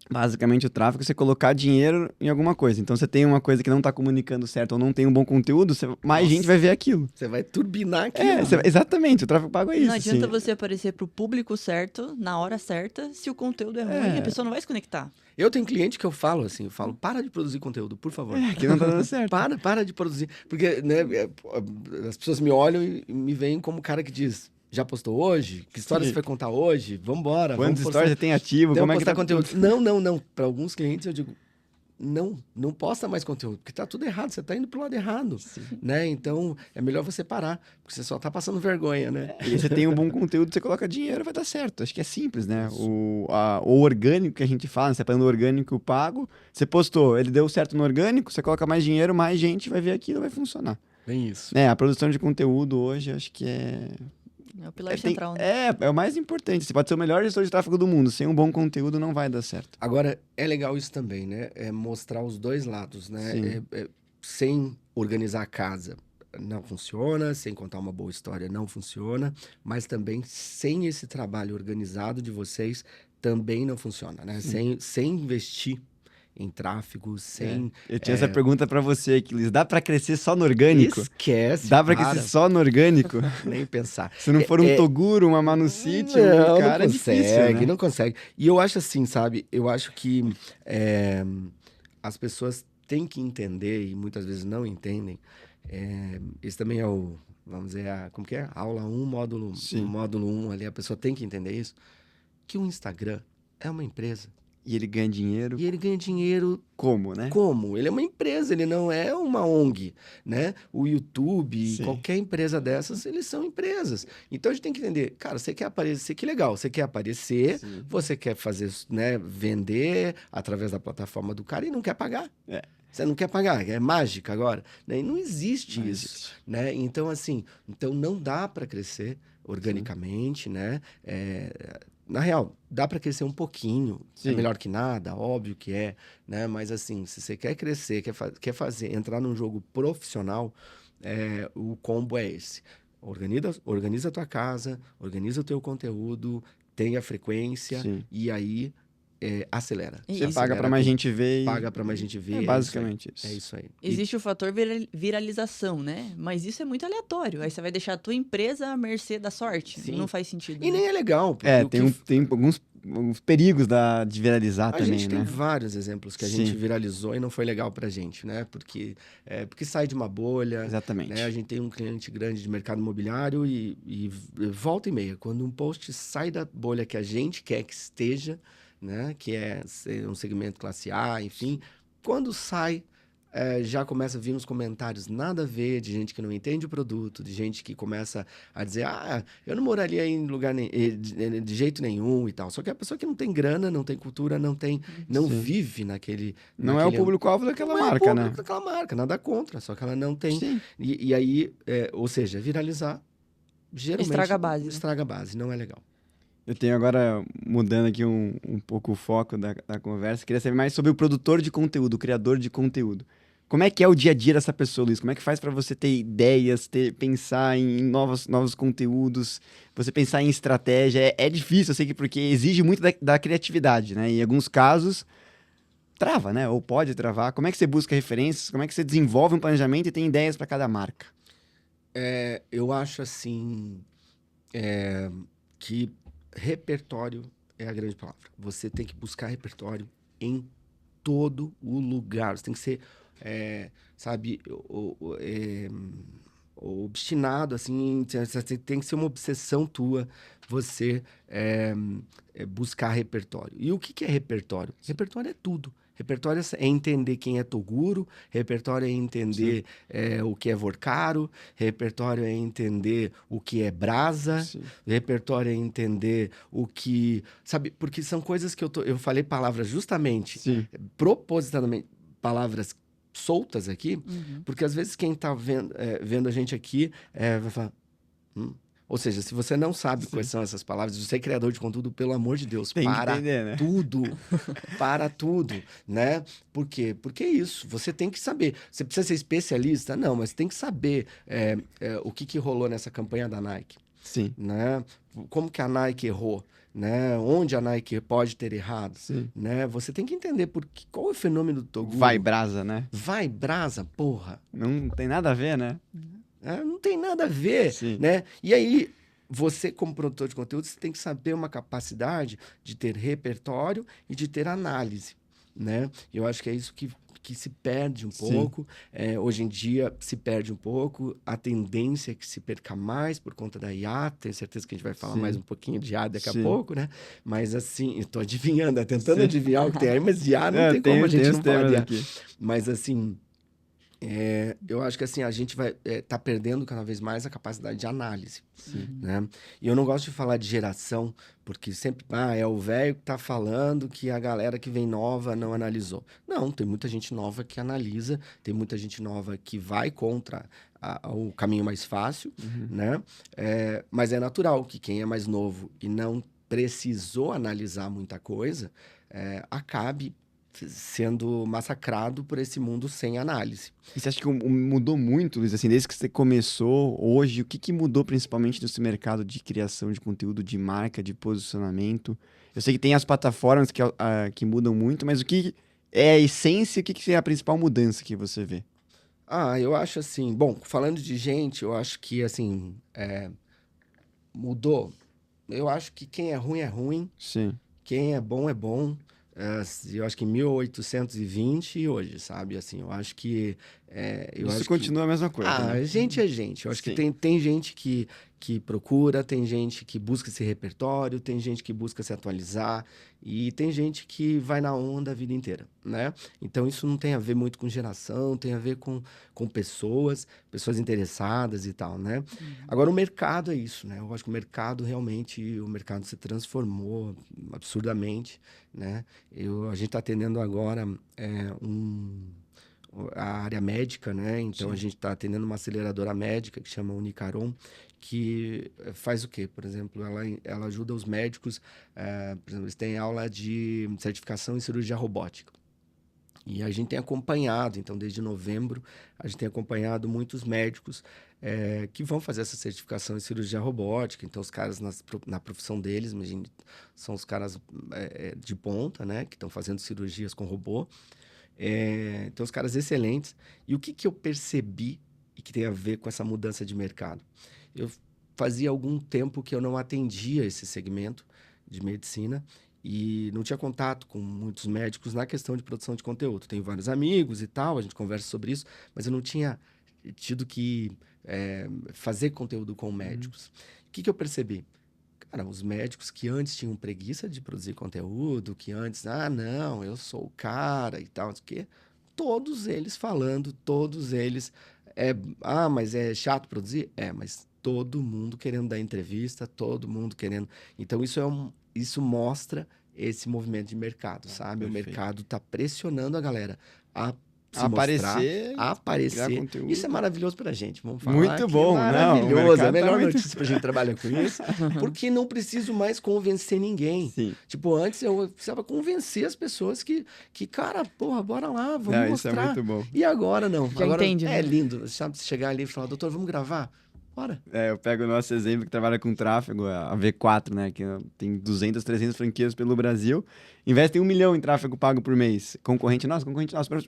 basicamente o tráfego é você colocar dinheiro em alguma coisa. Então, você tem uma coisa que não está comunicando certo ou não tem um bom conteúdo, mais gente vai ver aquilo. Você vai turbinar aquilo. Exatamente, o tráfego pago é isso. Não adianta você aparecer para o público certo, na hora certa, se o conteúdo é ruim, a pessoa não vai se conectar. Eu tenho cliente que eu falo, para de produzir conteúdo, por favor. Que não tá dando certo. Para de produzir. Porque, né, as pessoas me olham e me veem como o cara que diz... Já postou hoje? Que história você vai contar hoje? Vambora. Quantas histórias você tem ativo? Como é que tá conteúdo? Não. Para alguns clientes eu digo, não posta mais conteúdo, porque tá tudo errado, você tá indo pro lado errado, né? Então, é melhor você parar, porque você só tá passando vergonha, né? E você tem um bom conteúdo, você coloca dinheiro, vai dar certo. Acho que é simples, né? O orgânico que a gente fala, separando o orgânico e o pago, você postou, ele deu certo no orgânico, você coloca mais dinheiro, mais gente vai ver aquilo, vai funcionar. Bem isso. Né? A produção de conteúdo hoje, acho que É o pilar central, né? é o mais importante. Você pode ser o melhor gestor de tráfego do mundo, sem um bom conteúdo não vai dar certo. Agora, é legal isso também, né? É mostrar os dois lados, né? Sim. Sem organizar a casa não funciona, sem contar uma boa história não funciona, mas também sem esse trabalho organizado de vocês também não funciona, né? Sem investir em tráfego, sem... Eu tinha essa pergunta pra você aqui, Luiz. Dá pra crescer só no orgânico? Esquece, Dá pra para. crescer só no orgânico? Nem pensar. Se não for um Toguro, uma Manucity, Não, cara, não é difícil, consegue, né? não consegue. E eu acho assim, sabe? Eu acho que as pessoas têm que entender, e muitas vezes não entendem. Esse também é o, vamos dizer, como que é? Aula 1, módulo 1 ali, a pessoa tem que entender isso. Que o Instagram é uma empresa. E ele ganha dinheiro E ele ganha dinheiro como, né? como? Ele é uma empresa, ele não é uma ONG, né? O YouTube, Sim. qualquer empresa dessas, eles são empresas. Então a gente tem que entender, cara, você quer aparecer, que legal, você quer aparecer, Sim. você quer fazer, né, vender através da plataforma do cara e não quer pagar. Você não quer pagar, é mágica agora, né? E não existe Não isso, existe. né? Então assim, não dá para crescer organicamente, né? Na real, dá para crescer um pouquinho. Sim. É melhor que nada, óbvio que é, né? Mas assim, se você quer crescer, quer fazer, entrar num jogo profissional, o combo é esse. Organiza a tua casa, organiza o teu conteúdo, tenha frequência. Sim. E aí acelera. E Você isso. paga pra mais gente ver e... Paga pra mais gente ver. É basicamente isso. É isso aí. Existe o fator viralização, né? Mas isso é muito aleatório. Aí você vai deixar a tua empresa à mercê da sorte. Sim. Não faz sentido. E né? nem é legal. Porque tem alguns perigos de viralizar a também, gente né? tem vários exemplos que a Sim. gente viralizou e não foi legal pra gente, né? Porque sai de uma bolha. Exatamente. Né? A gente tem um cliente grande de mercado imobiliário e volta e meia, quando um post sai da bolha que a gente quer que esteja, né? Que é um segmento classe A, enfim, quando sai, já começa a vir uns comentários nada a ver, de gente que não entende o produto, de gente que começa a dizer, eu não moraria em lugar de jeito nenhum e tal. Só que a pessoa que não tem grana, não tem cultura, não Sim. vive naquele... Não é o público-alvo daquela marca, né? daquela marca, nada contra, só que ela não tem... Sim. E aí, ou seja, viralizar, geralmente... Estraga a base, né? Estraga a base, não é legal. Eu tenho agora, mudando aqui um pouco o foco da conversa, queria saber mais sobre o produtor de conteúdo, o criador de conteúdo. Como é que é o dia a dia dessa pessoa, Luiz? Como é que faz para você ter ideias, pensar em novos conteúdos, você pensar em estratégia? É difícil, eu sei que porque exige muito da criatividade, né? Em alguns casos, trava, né? Ou pode travar. Como é que você busca referências? Como é que você desenvolve um planejamento e tem ideias para cada marca? Eu acho, assim, que repertório é a grande palavra. Você tem que buscar repertório em todo o lugar. Você tem que ser, sabe, obstinado, assim, tem que ser uma obsessão tua você buscar repertório. E o que é repertório? Repertório é tudo. Repertório é entender quem é Toguro, repertório é entender o que é Vorcaro, repertório é entender o que é Brasa, Sim. repertório é entender o que... Sabe, porque são coisas que eu falei palavras justamente, Sim. propositadamente, palavras soltas aqui, porque às vezes quem está vendo a gente aqui vai falar... Ou seja, se você não sabe quais são essas palavras, você é criador de conteúdo, pelo amor de Deus, Tem que para entender, né? tudo. Para tudo, né? Por quê? Porque é isso, você tem que saber. Você precisa ser especialista? Não, mas tem que saber o que rolou nessa campanha da Nike, Sim. né? Como que a Nike errou, né? Onde a Nike pode ter errado, Sim. né? Você tem que entender qual é o fenômeno do Toguro. Vai brasa, né? Vai brasa, porra. Não tem nada a ver, né? Não tem nada a ver, Sim. né? E aí, você como produtor de conteúdo, você tem que saber uma capacidade de ter repertório e de ter análise, né? Eu acho que é isso que que se perde um pouco. Hoje em dia se perde um pouco. A tendência é que se perca mais por conta da IA. Tenho certeza que a gente vai falar mais um pouquinho de IA daqui a pouco, né? Mas assim, estou adivinhando, tentando adivinhar o que tem aí, mas IA não tem como a gente não falar de IA. Aqui. Mas assim, eu acho que assim, a gente vai tá perdendo cada vez mais a capacidade de análise. Né? E eu não gosto de falar de geração, porque sempre é o velho que tá falando que a galera que vem nova não analisou. Não, tem muita gente nova que analisa, tem muita gente nova que vai contra o caminho mais fácil, né? Mas é natural que quem é mais novo e não precisou analisar muita coisa, acabe sendo massacrado por esse mundo sem análise. E você acha que mudou muito, Luiz? Assim, desde que você começou, hoje, o que mudou principalmente nesse mercado de criação de conteúdo, de marca, de posicionamento? Eu sei que tem as plataformas que mudam muito, mas o que é a essência, o que é a principal mudança que você vê? Eu acho assim... Bom, falando de gente, eu acho que, assim, mudou. Eu acho que quem é ruim. Sim. Quem é bom, é bom. Eu acho que em 1820 e hoje, sabe? Assim, eu acho que... Isso continua a mesma coisa, né? Gente é gente. Eu acho que tem gente que procura, tem gente que busca esse repertório, tem gente que busca se atualizar e tem gente que vai na onda a vida inteira, né? Então, isso não tem a ver muito com geração, tem a ver com pessoas interessadas e tal, né? Agora, o mercado é isso, né? Eu acho que o mercado se transformou absurdamente, né? A gente está atendendo agora a área médica, né? Então, a gente está atendendo uma aceleradora médica que chama Unicaron, que faz o quê? Por exemplo, ela ajuda os médicos, por exemplo, eles têm aula de certificação em cirurgia robótica. E a gente tem acompanhado, então, desde novembro, a gente tem acompanhado muitos médicos que vão fazer essa certificação em cirurgia robótica. Então, os caras na profissão deles, imagine, são os caras de ponta, né? Que estão fazendo cirurgias com robô. Então, os caras excelentes. E o que eu percebi e que tem a ver com essa mudança de mercado? Eu fazia algum tempo que eu não atendia esse segmento de medicina e não tinha contato com muitos médicos na questão de produção de conteúdo. Tenho vários amigos e tal, a gente conversa sobre isso, mas eu não tinha tido que fazer conteúdo com médicos. O que eu percebi? Cara, os médicos que antes tinham preguiça de produzir conteúdo, que antes, não, eu sou o cara e tal, não sei o quê, todos eles falando, todos eles, mas é chato produzir? Mas todo mundo querendo dar entrevista, todo mundo querendo... Então, isso mostra esse movimento de mercado, sabe? Perfeito. O mercado está pressionando a galera a aparecer. Isso é maravilhoso pra gente, vamos falar. Muito bom, maravilhoso. A melhor notícia pra gente trabalhar com isso, porque não preciso mais convencer ninguém. Sim. Tipo, antes eu precisava convencer as pessoas que cara, porra, bora lá, vamos mostrar. Isso é muito bom. E agora não. Já agora entende, né? É lindo, sabe? Você chegar ali e falar, doutor, vamos gravar? Bora. Eu pego o nosso exemplo que trabalha com tráfego, a V4, né? Que tem 200, 300 franquias pelo Brasil. Investem 1 milhão em tráfego pago por mês. Concorrente nosso.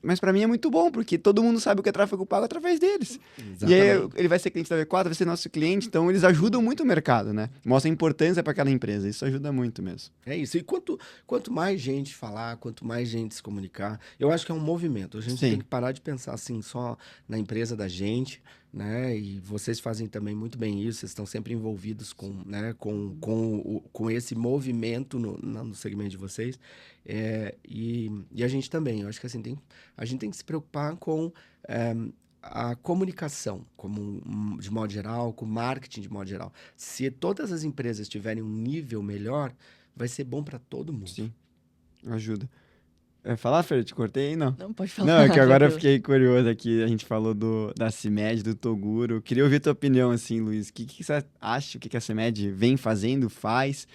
Mas para mim é muito bom, porque todo mundo sabe o que é tráfego pago através deles. Exatamente. E aí ele vai ser cliente da V4, vai ser nosso cliente. Então eles ajudam muito o mercado, né? Mostra a importância para aquela empresa. Isso ajuda muito mesmo. É isso. E quanto mais gente falar, quanto mais gente se comunicar, eu acho que é um movimento. A gente tem que parar de pensar assim só na empresa da gente, né? E vocês fazem também muito bem isso. Vocês estão sempre envolvidos com esse movimento no segmento de vocês. E a gente também, eu acho que assim, a gente tem que se preocupar com a comunicação de modo geral, com o marketing de modo geral. Se todas as empresas tiverem um nível melhor, vai ser bom para todo mundo. Sim, ajuda. Falar, Fer? Te cortei? Não. Não, pode falar. Não, é que agora eu fiquei curioso aqui. A gente falou da CIMED, do Toguro. Queria ouvir tua opinião, assim, Luiz. O que você acha? O que a CIMED vem fazendo, faz?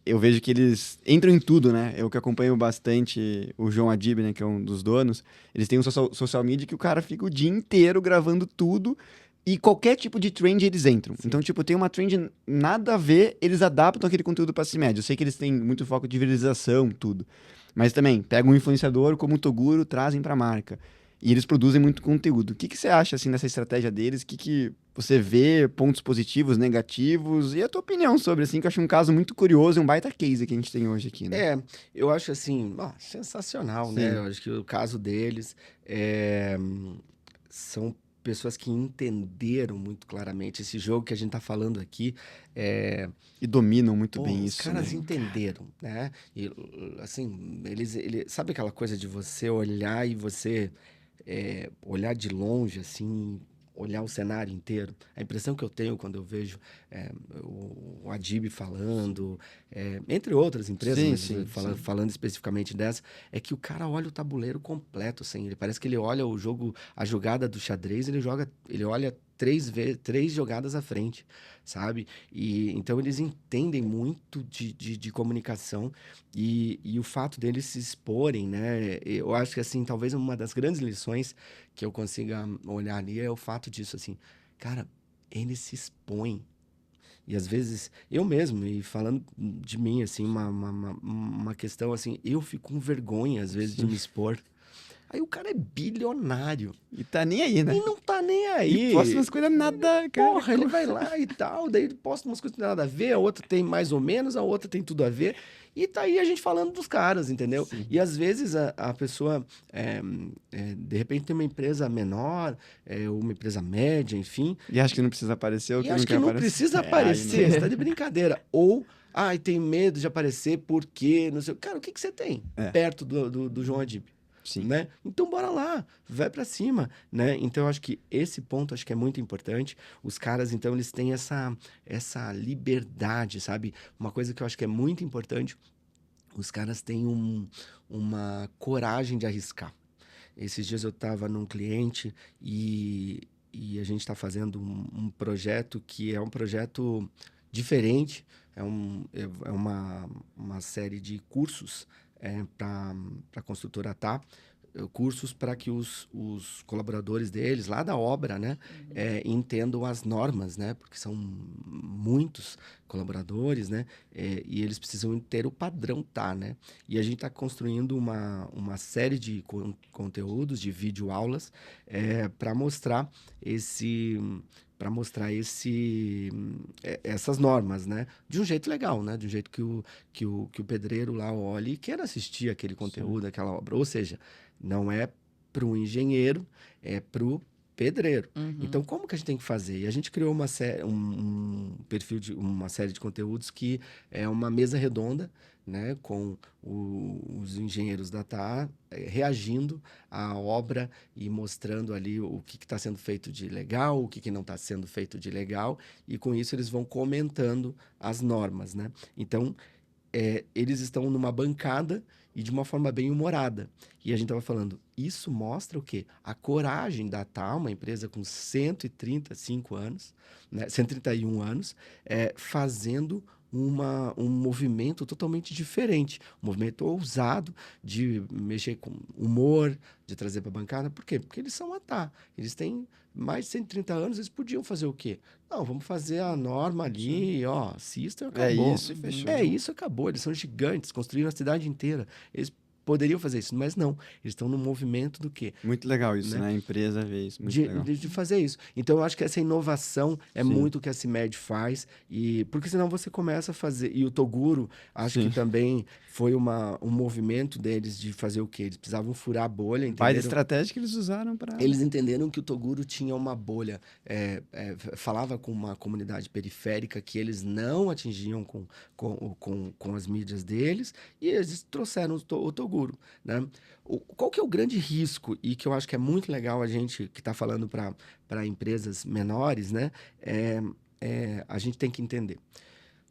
Eu vejo que eles entram em tudo, né? Eu que acompanho bastante o João Adib, né? Que é um dos donos. Eles têm um social media que o cara fica o dia inteiro gravando tudo. E qualquer tipo de trend eles entram. Sim. Então, tipo, tem uma trend nada a ver, eles adaptam aquele conteúdo para a CIMED. Eu sei que eles têm muito foco de viralização, tudo. Mas também, pegam um influenciador como o Toguro, trazem para a marca. E eles produzem muito conteúdo. O que você acha, assim, dessa estratégia deles? O que você vê, pontos positivos, negativos? E a tua opinião sobre, assim, que eu acho um caso muito curioso e um baita case que a gente tem hoje aqui, né? Eu acho assim, sensacional, né? Sim. Eu acho que o caso deles são pessoas que entenderam muito claramente esse jogo que a gente tá falando aqui. E dominam muito bem Os isso, né? caras entenderam, né? E, assim, sabe aquela coisa de você olhar e você olhar de longe, assim, olhar o cenário inteiro? A impressão que eu tenho quando eu vejo o Adib falando, entre outras empresas, Sim, mas sim, sim. falando especificamente dessa, é que o cara olha o tabuleiro completo, assim, ele parece que ele olha o jogo, a jogada do xadrez, ele olha três jogadas à frente, sabe? E então eles entendem muito de comunicação e o fato deles se exporem, né? Eu acho que, assim, talvez uma das grandes lições que eu consiga olhar ali é o fato disso, assim, cara, eles se expõem. E às vezes, eu mesmo, e falando de mim, assim, uma questão assim, eu fico com vergonha, às vezes, de me expor. Aí o cara é bilionário E tá nem aí, e né? não tá nem E posta aí. umas coisas nada, cara. Porra, ele vai lá e tal, daí ele posta umas coisas que não tem nada a ver, a outra tem mais ou menos, a outra tem tudo a ver. E tá aí a gente falando dos caras, entendeu? Sim. E às vezes a pessoa, de repente, tem uma empresa menor, uma empresa média, enfim, E acho que não precisa aparecer ou e que não acho quer que não aparecer. precisa Aí não. aparecer, você tá de brincadeira. Ou, ai, tem medo de aparecer porque, não sei. Cara, o que que você tem É, perto do João Adib? sim. Né? Então bora lá, vai pra cima, né? Então eu acho que esse ponto acho que é muito importante. Os caras então eles têm essa liberdade, sabe? Uma coisa que eu acho que é muito importante, os caras têm uma coragem de arriscar. Esses dias eu estava num cliente e a gente está fazendo um projeto que é um projeto diferente, uma série de cursos para a construtora TAP, cursos para que os colaboradores deles, lá da obra, né, entendam as normas, né, porque são muitos colaboradores, né, e eles precisam ter o padrão Tá, né, e a gente está construindo uma série de conteúdos, de videoaulas, para mostrar esse essas normas, né? De um jeito legal, né? De um jeito que o pedreiro lá olhe e queira assistir aquele conteúdo, aquela obra. Ou seja, não é para o engenheiro, é para o pedreiro. Então, como que a gente tem que fazer? E a gente criou um perfil uma série de conteúdos que é uma mesa redonda, né, com os engenheiros da TAR reagindo à obra e mostrando ali o que está sendo feito de legal, o que não está sendo feito de legal, e com isso eles vão comentando as normas, né? Então, eles estão numa bancada e de uma forma bem humorada. E a gente estava falando, isso mostra o quê? A coragem da TAR, uma empresa com 135 anos, né, 131 anos, fazendo um movimento totalmente diferente, um movimento ousado de mexer com humor, de trazer para a bancada. Por quê? Porque eles são a TAR. Eles têm mais de 130 anos, eles podiam fazer o quê? Não, vamos fazer a norma ali, ó, assistam, acabou. É isso e fechou. É isso, acabou. Eles são gigantes, construíram a cidade inteira. Eles poderiam fazer isso, mas não. Eles estão no movimento do quê? Muito legal isso, Né? né? A empresa vê isso, muito De, legal. de, de fazer isso. Então, eu acho que essa inovação é Sim. muito o que a CIMED faz, porque senão você começa a fazer. E o Toguro, acho Sim. que também foi um movimento deles de fazer o quê? Eles precisavam furar a bolha, Baita entenderam? estratégia que eles usaram para. Eles entenderam que o Toguro tinha uma bolha, falava com uma comunidade periférica que eles não atingiam com as mídias deles, e eles trouxeram o Toguro, né? Qual que é o grande risco, e que eu acho que é muito legal a gente que está falando para empresas menores, né? A gente tem que entender.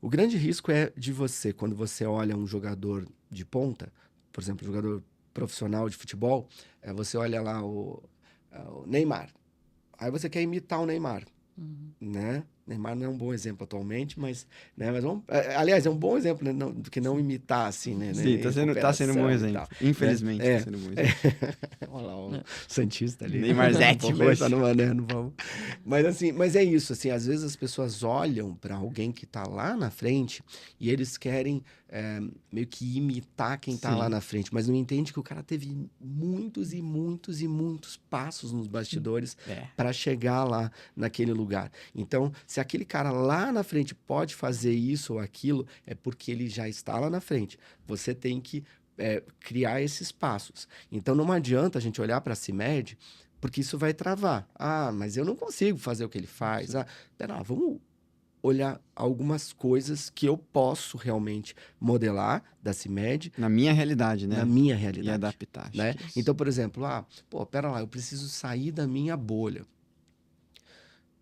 O grande risco é de você, quando você olha um jogador de ponta, por exemplo, um jogador profissional de futebol, você olha lá o Neymar. Aí você quer imitar o Neymar, né? Neymar não é um bom exemplo atualmente, mas, né, mas vamos, aliás, é um bom exemplo, né, do que não imitar, assim, né? Sim, tá sendo um bom recuperação e exemplo. tal, Infelizmente, né? tá sendo um bom exemplo. Olha lá, o Santista ali. Neymarzete, Poxa, não vamos. Mas assim, mas é isso, assim, às vezes as pessoas olham para alguém que tá lá na frente e eles querem meio que imitar quem tá lá na frente, mas não entende que o cara teve muitos e muitos e muitos passos nos bastidores para chegar lá naquele lugar. Então, se aquele cara lá na frente pode fazer isso ou aquilo, é porque ele já está lá na frente. Você tem que criar esses passos. Então, não adianta a gente olhar para a CIMED, porque isso vai travar. Ah, mas eu não consigo fazer o que ele faz. Ah, pera lá, vamos olhar algumas coisas que eu posso realmente modelar da CIMED. Na minha realidade, né? Na minha realidade. E adaptar. Né? Então, por exemplo, pera lá, eu preciso sair da minha bolha.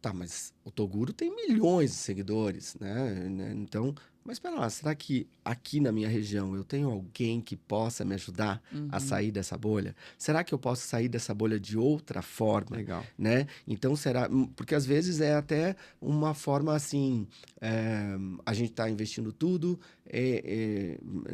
Tá, mas o Toguro tem milhões de seguidores, né? Então, mas pera lá, será que aqui na minha região eu tenho alguém que possa me ajudar a sair dessa bolha? Será que eu posso sair dessa bolha de outra forma? Legal. Né? Então, será... Porque às vezes é até uma forma assim, a gente está investindo tudo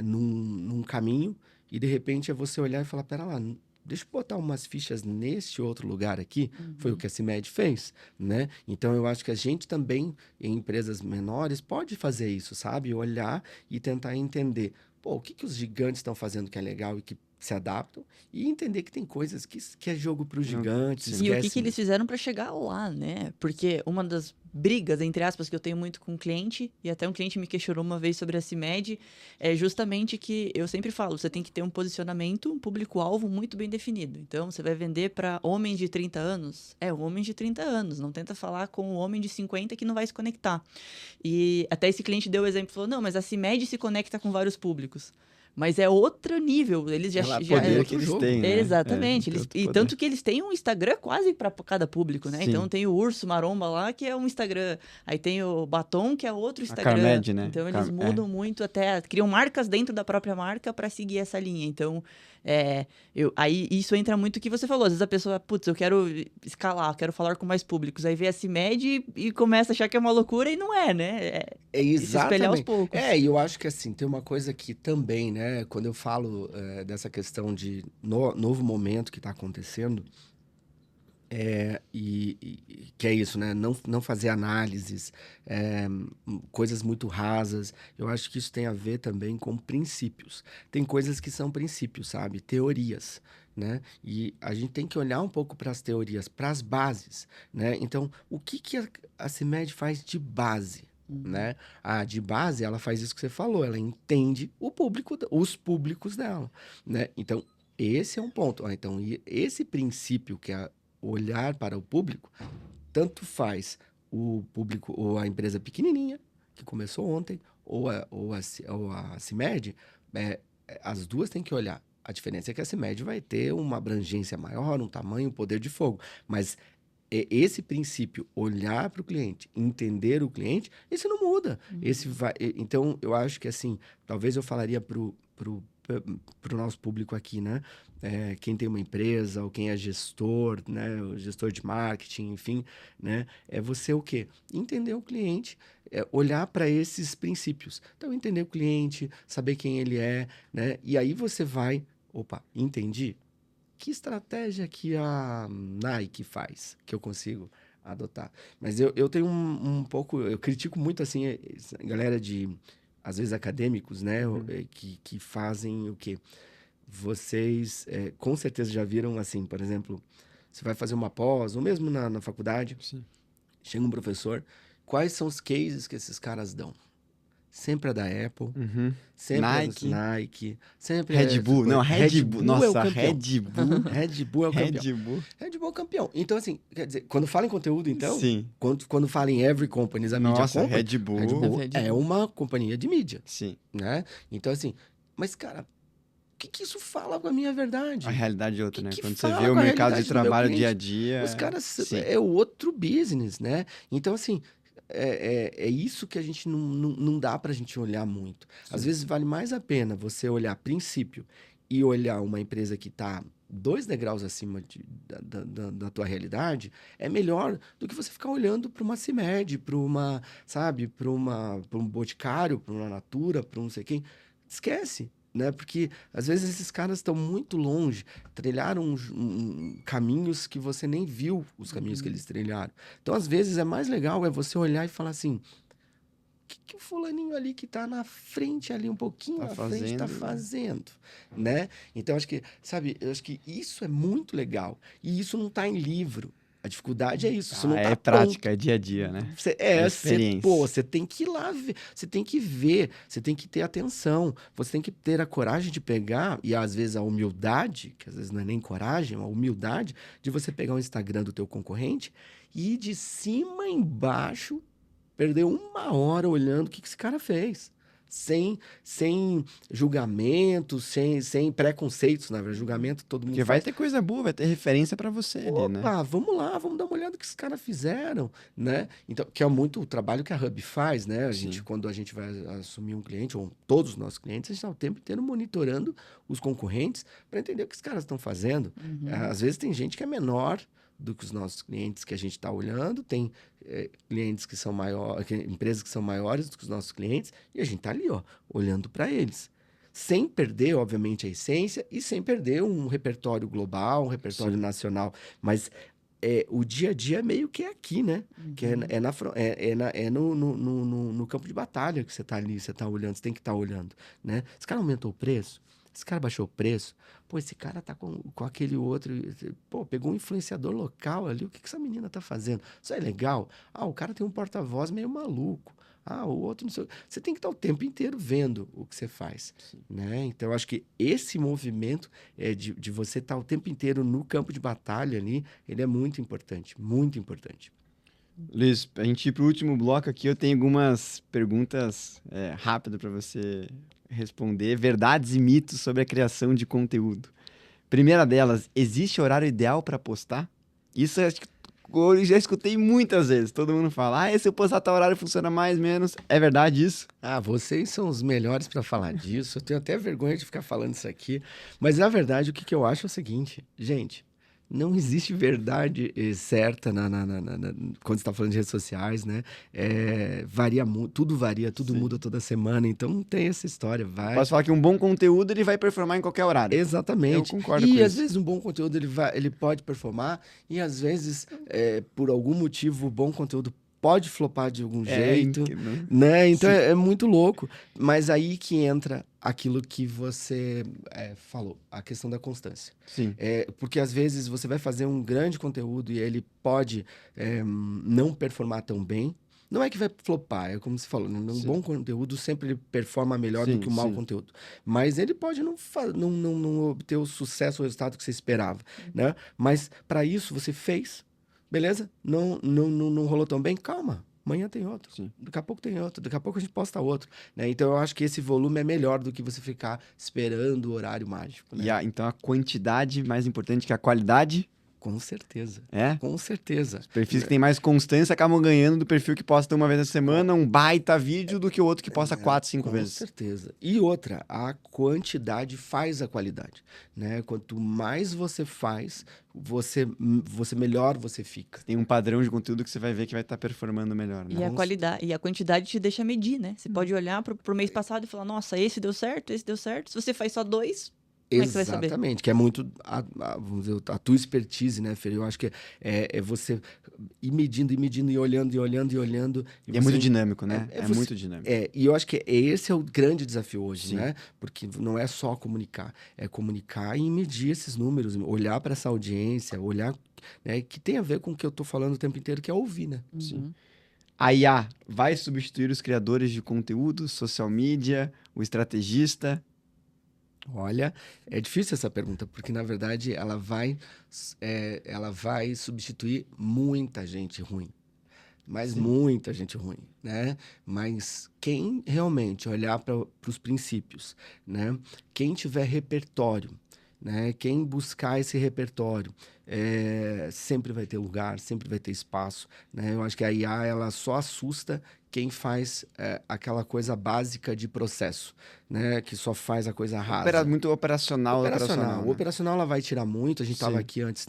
num caminho e de repente é você olhar e falar, pera lá, deixa eu botar umas fichas nesse outro lugar aqui. Foi o que a CIMED fez, né? Então, eu acho que a gente também, em empresas menores, pode fazer isso, sabe? Olhar e tentar entender, o que os gigantes estão fazendo que é legal e que se adaptam, e entender que tem coisas que é jogo para os gigantes. E o que eles fizeram para chegar lá, né? Porque uma das brigas, entre aspas, que eu tenho muito com um cliente, e até um cliente me questionou uma vez sobre a CIMED, é justamente que eu sempre falo, você tem que ter um posicionamento, um público-alvo muito bem definido. Então, você vai vender para homem de 30 anos? Um homem de 30 anos. Não tenta falar com um homem de 50 que não vai se conectar. E até esse cliente deu o exemplo, falou, não, mas a CIMED se conecta com vários públicos. Mas é outro nível. Eles já poder que eles têm, né? Exatamente. E tanto que eles têm um Instagram quase para cada público, né? Sim. Então tem o Urso Maromba lá, que é um Instagram. Aí tem o Batom, que é outro Instagram. A Carmed, né? Então eles mudam muito, até criam marcas dentro da própria marca para seguir essa linha. Então, aí isso entra muito o que você falou. Às vezes a pessoa, putz, eu quero escalar, quero falar com mais públicos. Aí vê a CIMED e começa a achar que é uma loucura e não é, né? Exatamente. Se espelhar aos poucos. E eu acho que assim, tem uma coisa que também, né? Quando eu falo dessa questão de novo momento que está acontecendo, que é isso, né? Não fazer análises, coisas muito rasas. Eu acho que isso tem a ver também com princípios. Tem coisas que são princípios, sabe? Teorias, né? E a gente tem que olhar um pouco para as teorias, para as bases, né? Então, o que a CIMED faz de base? Né? De base, ela faz isso que você falou, ela entende os públicos dela, né? Então, esse é um ponto. Então, esse princípio que é olhar para o público, tanto faz o público ou a empresa pequenininha, que começou ontem, ou a CIMED, as duas têm que olhar. A diferença é que a CIMED vai ter uma abrangência maior, um tamanho, um poder de fogo, mas esse princípio, olhar para o cliente, entender o cliente, esse não muda. Então, eu acho que assim, talvez eu falaria pro nosso público aqui, né? Quem tem uma empresa ou quem é gestor, né? O gestor de marketing, enfim, né? É você o quê? Entender o cliente, olhar para esses princípios. Então, entender o cliente, saber quem ele é, né? E aí você vai, entendi. Que estratégia que a Nike faz que eu consigo adotar? Mas eu tenho um pouco... Eu critico muito, assim, galera às vezes, acadêmicos, né? Que fazem o quê? Vocês, com certeza, já viram, assim, por exemplo, você vai fazer uma pós, ou mesmo na faculdade, Sim. chega um professor, quais são os cases que esses caras dão? Sempre é da Apple, sempre Nike. é da Nike, sempre Red Bull. Não, Red Bull. Nossa, é o campeão. Red Bull. Red Bull é o campeão. Red Bull é o campeão. Então, assim, quer dizer, quando fala em conteúdo, então, Sim. Quando fala em Every Companies, a Media Company, Red Bull é uma companhia de mídia. Sim. Né? Então, assim, mas, cara, o que isso fala com a minha verdade? A realidade é outra, né? Que Quando você vê o mercado de trabalho dia a dia... Os caras, é outro business, né? Então, assim... É isso que a gente não dá pra gente olhar muito. Sim. Às vezes vale mais a pena você olhar princípio e olhar uma empresa que tá 2 degraus acima da tua realidade, é melhor do que você ficar olhando para uma CIMED, para uma, sabe, para um Boticário, para uma Natura, para um não sei quem. Esquece, né? Porque às vezes esses caras estão muito longe, trilharam caminhos que você nem viu os caminhos que eles trilharam. Então, às vezes, é mais legal você olhar e falar assim, que o fulaninho ali que tá na frente ali, um pouquinho Tá na frente, tá fazendo. fazendo, né? Então, acho que, sabe, eu acho que isso é muito legal. E isso não tá em livro. A dificuldade é isso, isso não É tá prática, pronto. é dia a dia, né? Você, É pô, experiência. você tem que ir lá ver, você tem que ver, você tem que ter atenção, você tem que ter a coragem de pegar, e às vezes a humildade, que às vezes não é nem coragem, a humildade de você pegar o Instagram do teu concorrente e ir de cima embaixo perder 1 hora olhando o que esse cara fez. Sem julgamento, sem preconceitos, na verdade. Julgamento todo mundo Porque vai faz. ter coisa boa, vai ter referência pra você ali, né? Opa, vamos lá, vamos dar uma olhada no que esses caras fizeram, né? Então, que é muito o trabalho que a Hub faz, né? Sim. Quando a gente vai assumir um cliente, ou todos os nossos clientes, a gente está o tempo inteiro monitorando os concorrentes para entender o que os caras estão fazendo. Às vezes tem gente que é menor do que os nossos clientes que a gente está olhando, tem clientes que são maiores, empresas que são maiores do que os nossos clientes, e a gente está ali, ó, olhando para eles. Sem perder, obviamente, a essência e sem perder um repertório global, um repertório nacional. Mas o dia a dia meio que é aqui, né? Que no campo de batalha que você está ali, você está olhando, você tem que estar olhando, né? Esse cara aumentou o preço? Esse cara baixou o preço? Pô, esse cara tá com aquele outro. Pô, pegou um influenciador local ali. O que essa menina tá fazendo? Isso é legal? Ah, o cara tem um porta-voz meio maluco. Ah, o outro não sei. Você tem que estar o tempo inteiro vendo o que você faz, né? Então, eu acho que esse movimento de você estar o tempo inteiro no campo de batalha ali, ele é muito importante, muito importante. Luiz, a gente ir pro último bloco aqui, eu tenho algumas perguntas rápidas para você responder. Verdades e mitos sobre a criação de conteúdo. Primeira delas, existe horário ideal para postar? Isso eu acho que eu já escutei muitas vezes. Todo mundo fala, se eu postar tal horário funciona mais, menos. É verdade isso? Ah, vocês são os melhores para falar disso. Eu tenho até vergonha de ficar falando isso aqui. Mas, na verdade, o que eu acho é o seguinte. Gente, não existe verdade certa quando você está falando de redes sociais, né? Varia muito, tudo varia, tudo Sim. muda toda semana. Então, não tem essa história. Posso falar que um bom conteúdo ele vai performar em qualquer horário. Exatamente. Eu concordo E com às isso. vezes um bom conteúdo ele pode performar, e às vezes, por algum motivo, o bom conteúdo pode flopar de algum jeito, né? Então é muito louco. Mas aí que entra aquilo que você falou, a questão da constância. Sim. Porque às vezes você vai fazer um grande conteúdo e ele pode não performar tão bem. Não é que vai flopar, é como você falou, né? Um bom conteúdo sempre ele performa melhor do que um mau conteúdo. Mas ele pode não obter o sucesso, o resultado que você esperava, né? Mas para isso você fez, beleza? Não rolou tão bem? Calma, amanhã tem outro. Sim. Daqui a pouco tem outro, daqui a pouco a gente posta outro, né? Então eu acho que esse volume é melhor do que você ficar esperando o horário mágico, né? Então a quantidade mais importante que a qualidade? Com certeza. É? Com certeza. Os perfis que têm mais constância acabam ganhando do perfil que posta uma vez na semana, um baita vídeo, do que o outro que posta 4, 5 vezes. Com certeza. E outra, a quantidade faz a qualidade, né? Quanto mais você faz, você melhor você fica. Tem um padrão de conteúdo que você vai ver que vai estar performando melhor, né? E a qualidade e a quantidade te deixa medir, né? Você pode olhar pro mês passado e falar, nossa, esse deu certo, esse deu certo. Se você faz só 2, como é que você vai saber? Exatamente, que é muito vamos dizer, a tua expertise, né, Fer? Eu acho que é você ir medindo, e olhando, e olhando, e olhando. E é muito dinâmico, né? É você, muito dinâmico. E eu acho que esse é o grande desafio hoje, Sim. né? Porque não é só comunicar, é comunicar e medir esses números, olhar para essa audiência, olhar, né, que tem a ver com o que eu tô falando o tempo inteiro, que é ouvir, né? Sim. A IA vai substituir os criadores de conteúdo, social media, o estrategista? Olha, é difícil essa pergunta, porque na verdade ela vai substituir muita gente ruim. Mas muita gente ruim, né? Mas quem realmente olhar para os princípios, né? Quem tiver repertório, né? Quem buscar esse repertório, sempre vai ter lugar, sempre vai ter espaço, né? Eu acho que a IA ela só assusta quem faz aquela coisa básica de processo, né? Que só faz a coisa rasa. Muito operacional. O Né? operacional ela vai tirar muito. A gente estava Sim. aqui antes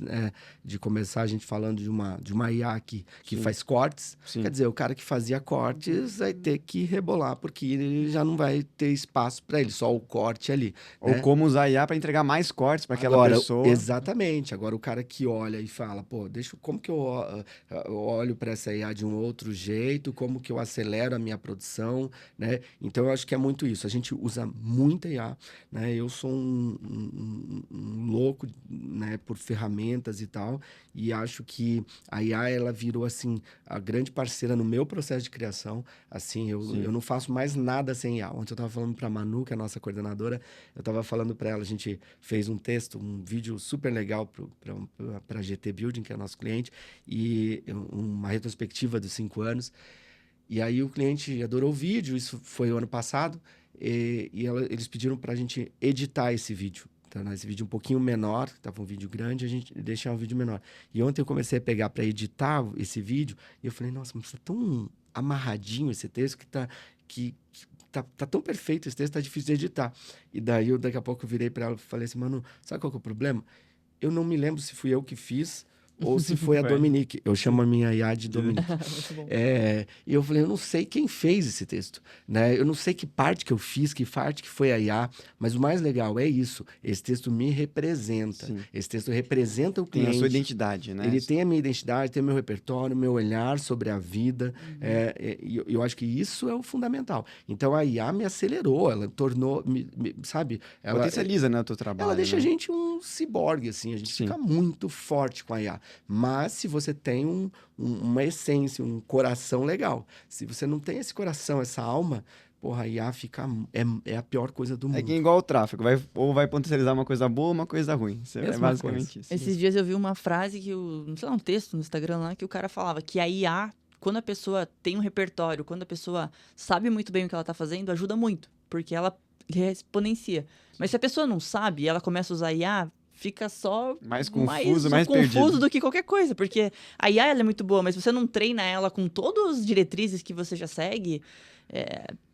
de começar, a gente falando de uma IA que Sim. faz cortes. Sim. Quer dizer, o cara que fazia cortes vai ter que rebolar, porque ele já não vai ter espaço para ele, só o corte ali. Ou né? como usar a IA para entregar mais cortes para aquela pessoa. Exatamente. Agora, o cara que olha e fala, pô, como que eu olho para essa IA de um outro jeito, como que eu acelero a minha produção, né? Então, eu acho que é muito isso. A gente usa muita IA, né? Eu sou um louco, né, por ferramentas e tal, e acho que a IA, ela virou, assim, a grande parceira no meu processo de criação. Assim, eu não faço mais nada sem IA. Ontem eu estava falando para a Manu, que é a nossa coordenadora, eu estava falando para ela, a gente fez um texto, um vídeo super legal para a GT Building, que é nosso cliente, e uma retrospectiva dos 5 anos. E aí o cliente adorou o vídeo, isso foi o ano passado, eles pediram para a gente editar esse vídeo. Então, esse vídeo um pouquinho menor, estava um vídeo grande, a gente deixar um vídeo menor. E ontem eu comecei a pegar para editar esse vídeo, e eu falei, nossa, mas tá tão amarradinho esse texto que tá tão perfeito esse texto, tá difícil de editar. E daí, daqui a pouco, eu virei para ela e falei assim, Manu, sabe qual que é o problema? Eu não me lembro se fui eu que fiz ou se foi a Dominique. Eu chamo a minha IA de Dominique. Muito bom. E eu falei, eu não sei quem fez esse texto, né? Eu não sei que parte que eu fiz, que parte que foi a IA, mas o mais legal é isso. Esse texto me representa. Sim. Esse texto representa o cliente. Tem a sua identidade, né? Ele tem a minha identidade, tem o meu repertório, o meu olhar sobre a vida. E eu acho que isso é o fundamental. Então, a IA me acelerou, ela tornou, sabe? Ela potencializa, né, o teu trabalho. Ela deixa né? a gente um ciborgue, assim. A gente fica muito forte com a IA. Mas se você tem uma essência, um coração legal. Se você não tem esse coração, essa alma, porra, a IA é a pior coisa do mundo. É que é igual o tráfego. Ou vai potencializar uma coisa boa ou uma coisa ruim. É basicamente isso. Esses dias eu vi uma frase não sei lá, um texto no Instagram lá, que o cara falava que a IA, quando a pessoa tem um repertório, quando a pessoa sabe muito bem o que ela tá fazendo, ajuda muito, porque ela exponencia. Mas se a pessoa não sabe e ela começa a usar a IA, fica só mais confuso, mais perdido. confuso do que qualquer coisa, porque a IA ela é muito boa, mas se você não treina ela com todas as diretrizes que você já segue,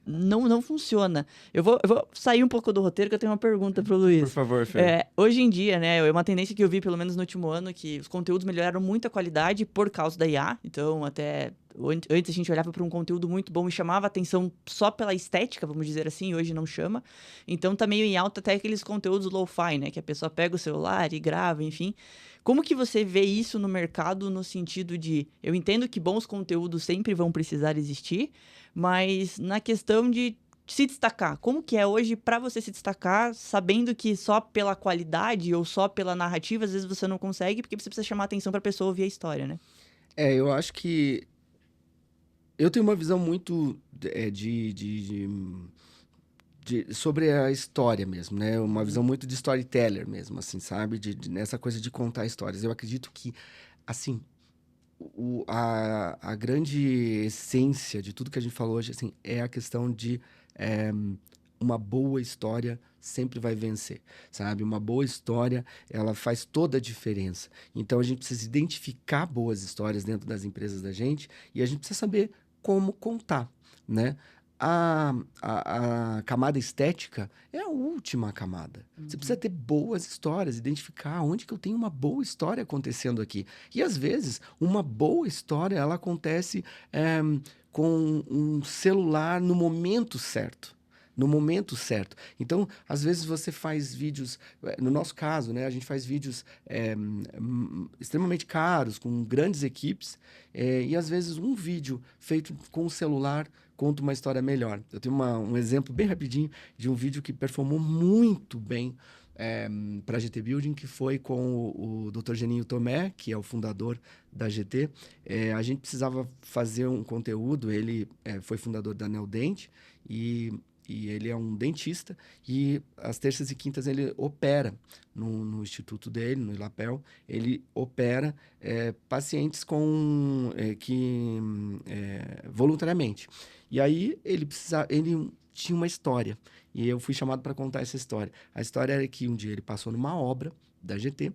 não funciona. Eu vou sair um pouco do roteiro, que eu tenho uma pergunta pro Luiz. Por favor, Fer. Hoje em dia, né, é uma tendência que eu vi, pelo menos no último ano, que os conteúdos melhoraram muito a qualidade por causa da IA. Então, até antes a gente olhava para um conteúdo muito bom e chamava atenção só pela estética, vamos dizer assim, hoje não chama. Então, tá meio em alta até aqueles conteúdos lo-fi, né, que a pessoa pega o celular e grava, enfim. Como que você vê isso no mercado no sentido de... Eu entendo que bons conteúdos sempre vão precisar existir, mas na questão de se destacar. Como que é hoje para você se destacar, sabendo que só pela qualidade ou só pela narrativa, às vezes você não consegue, porque você precisa chamar atenção para a pessoa ouvir a história, né? Eu acho que... Eu tenho uma visão muito sobre a história mesmo, né? Uma visão muito de storyteller mesmo, assim, sabe? Nessa coisa de contar histórias. Eu acredito que, assim, a grande essência de tudo que a gente falou hoje, assim, é a questão de uma boa história sempre vai vencer, sabe? Uma boa história, ela faz toda a diferença. Então, a gente precisa identificar boas histórias dentro das empresas da gente e a gente precisa saber como contar, né? A camada estética é a última camada. Você precisa ter boas histórias, identificar onde que eu tenho uma boa história acontecendo aqui. E, às vezes, uma boa história, ela acontece com um celular no momento certo. No momento certo. Então, às vezes você faz vídeos... No nosso caso, né? A gente faz vídeos extremamente caros, com grandes equipes. E, às vezes, um vídeo feito com o celular conta uma história melhor. Eu tenho um exemplo bem rapidinho de um vídeo que performou muito bem para a GT Building, que foi com o Dr. Geninho Tomé, que é o fundador da GT. A gente precisava fazer um conteúdo, ele foi fundador da Neodente e ele é um dentista, e às terças e quintas ele opera no instituto dele, no Ilapel, ele opera pacientes voluntariamente. E aí ele tinha uma história, e eu fui chamado para contar essa história. A história era que um dia ele passou numa obra da GT,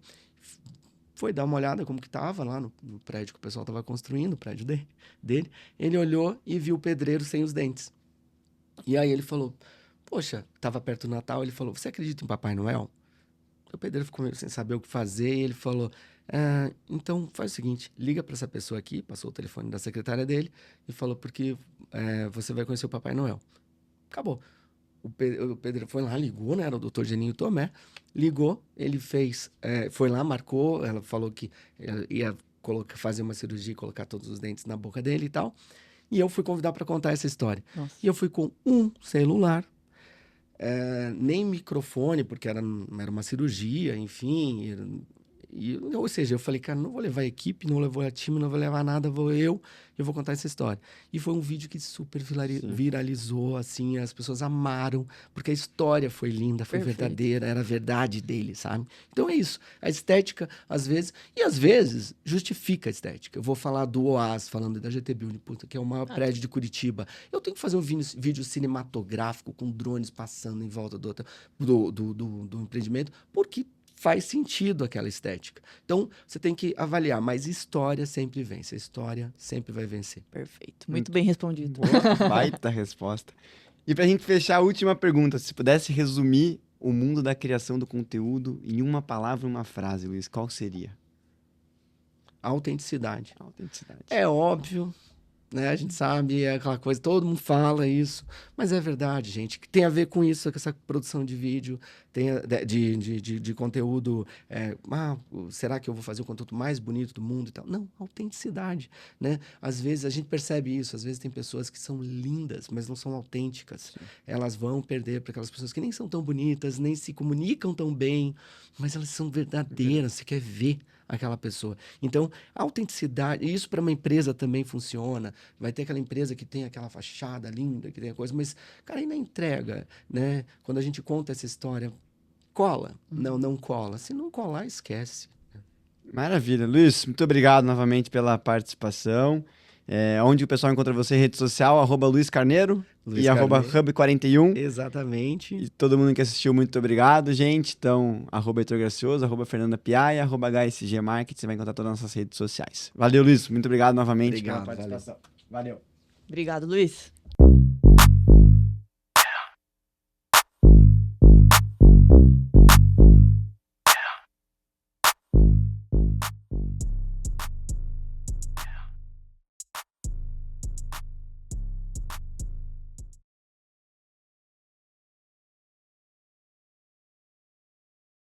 foi dar uma olhada como que tava lá no prédio que o pessoal tava construindo, o prédio dele. Ele olhou e viu o pedreiro sem os dentes. E aí ele falou, poxa, tava perto do Natal, ele falou, você acredita em Papai Noel? O pedreiro ficou meio sem saber o que fazer e ele falou, então faz o seguinte, liga para essa pessoa aqui, passou o telefone da secretária dele e falou, porque você vai conhecer o Papai Noel. Acabou. O pedreiro foi lá, ligou, né? Era o Dr. Geninho Tomé, ligou, ele fez, foi lá, marcou, ela falou que ia fazer uma cirurgia e colocar todos os dentes na boca dele e tal. E eu fui convidar para contar essa história. Nossa. E eu fui com um celular, nem microfone, porque era uma cirurgia, enfim. Ou seja, eu falei, cara, não vou levar a equipe, não vou levar time, não vou levar nada, vou eu vou contar essa história. E foi um vídeo que super viralizou, assim, as pessoas amaram, porque a história foi linda, foi verdadeira, era a verdade dele, sabe? Então é isso, a estética, às vezes, justifica a estética. Eu vou falar do Oás, falando da GT Building, que é o maior prédio de Curitiba. Eu tenho que fazer um vídeo cinematográfico com drones passando em volta do empreendimento, porque faz sentido aquela estética. Então, você tem que avaliar, mas história sempre vence. A história sempre vai vencer. Perfeito. Muito bem respondido. Boa, baita resposta. E pra gente fechar, a última pergunta. Se pudesse resumir o mundo da criação do conteúdo em uma palavra, uma frase, Luiz, qual seria? Autenticidade. Autenticidade. É óbvio, né? A gente sabe, é aquela coisa, todo mundo fala isso, mas é verdade, gente, que tem a ver com isso, com essa produção de vídeo, de conteúdo. Será que eu vou fazer o conteúdo mais bonito do mundo e tal? Não, autenticidade, né? Às vezes a gente percebe isso, às vezes tem pessoas que são lindas, mas não são autênticas. Sim. Elas vão perder para aquelas pessoas que nem são tão bonitas, nem se comunicam tão bem, mas elas são verdadeiras, você quer ver aquela pessoa. Então, a autenticidade, isso para uma empresa também funciona. Vai ter aquela empresa que tem aquela fachada linda, que tem a coisa, mas, cara, aí na entrega, né? Quando a gente conta essa história, cola? Não cola. Se não colar, esquece. Maravilha. Luiz, muito obrigado novamente pela participação. Onde o pessoal encontra você em rede social, @Luiz Carneiro e @Hub41. Exatamente. E todo mundo que assistiu, muito obrigado, gente. Então, @Heitor Gracioso, @Fernanda Piaia, @HSG Marketing, você vai encontrar todas as nossas redes sociais. Valeu, Luiz. Muito obrigado novamente pela participação. Valeu. Obrigado, Luiz.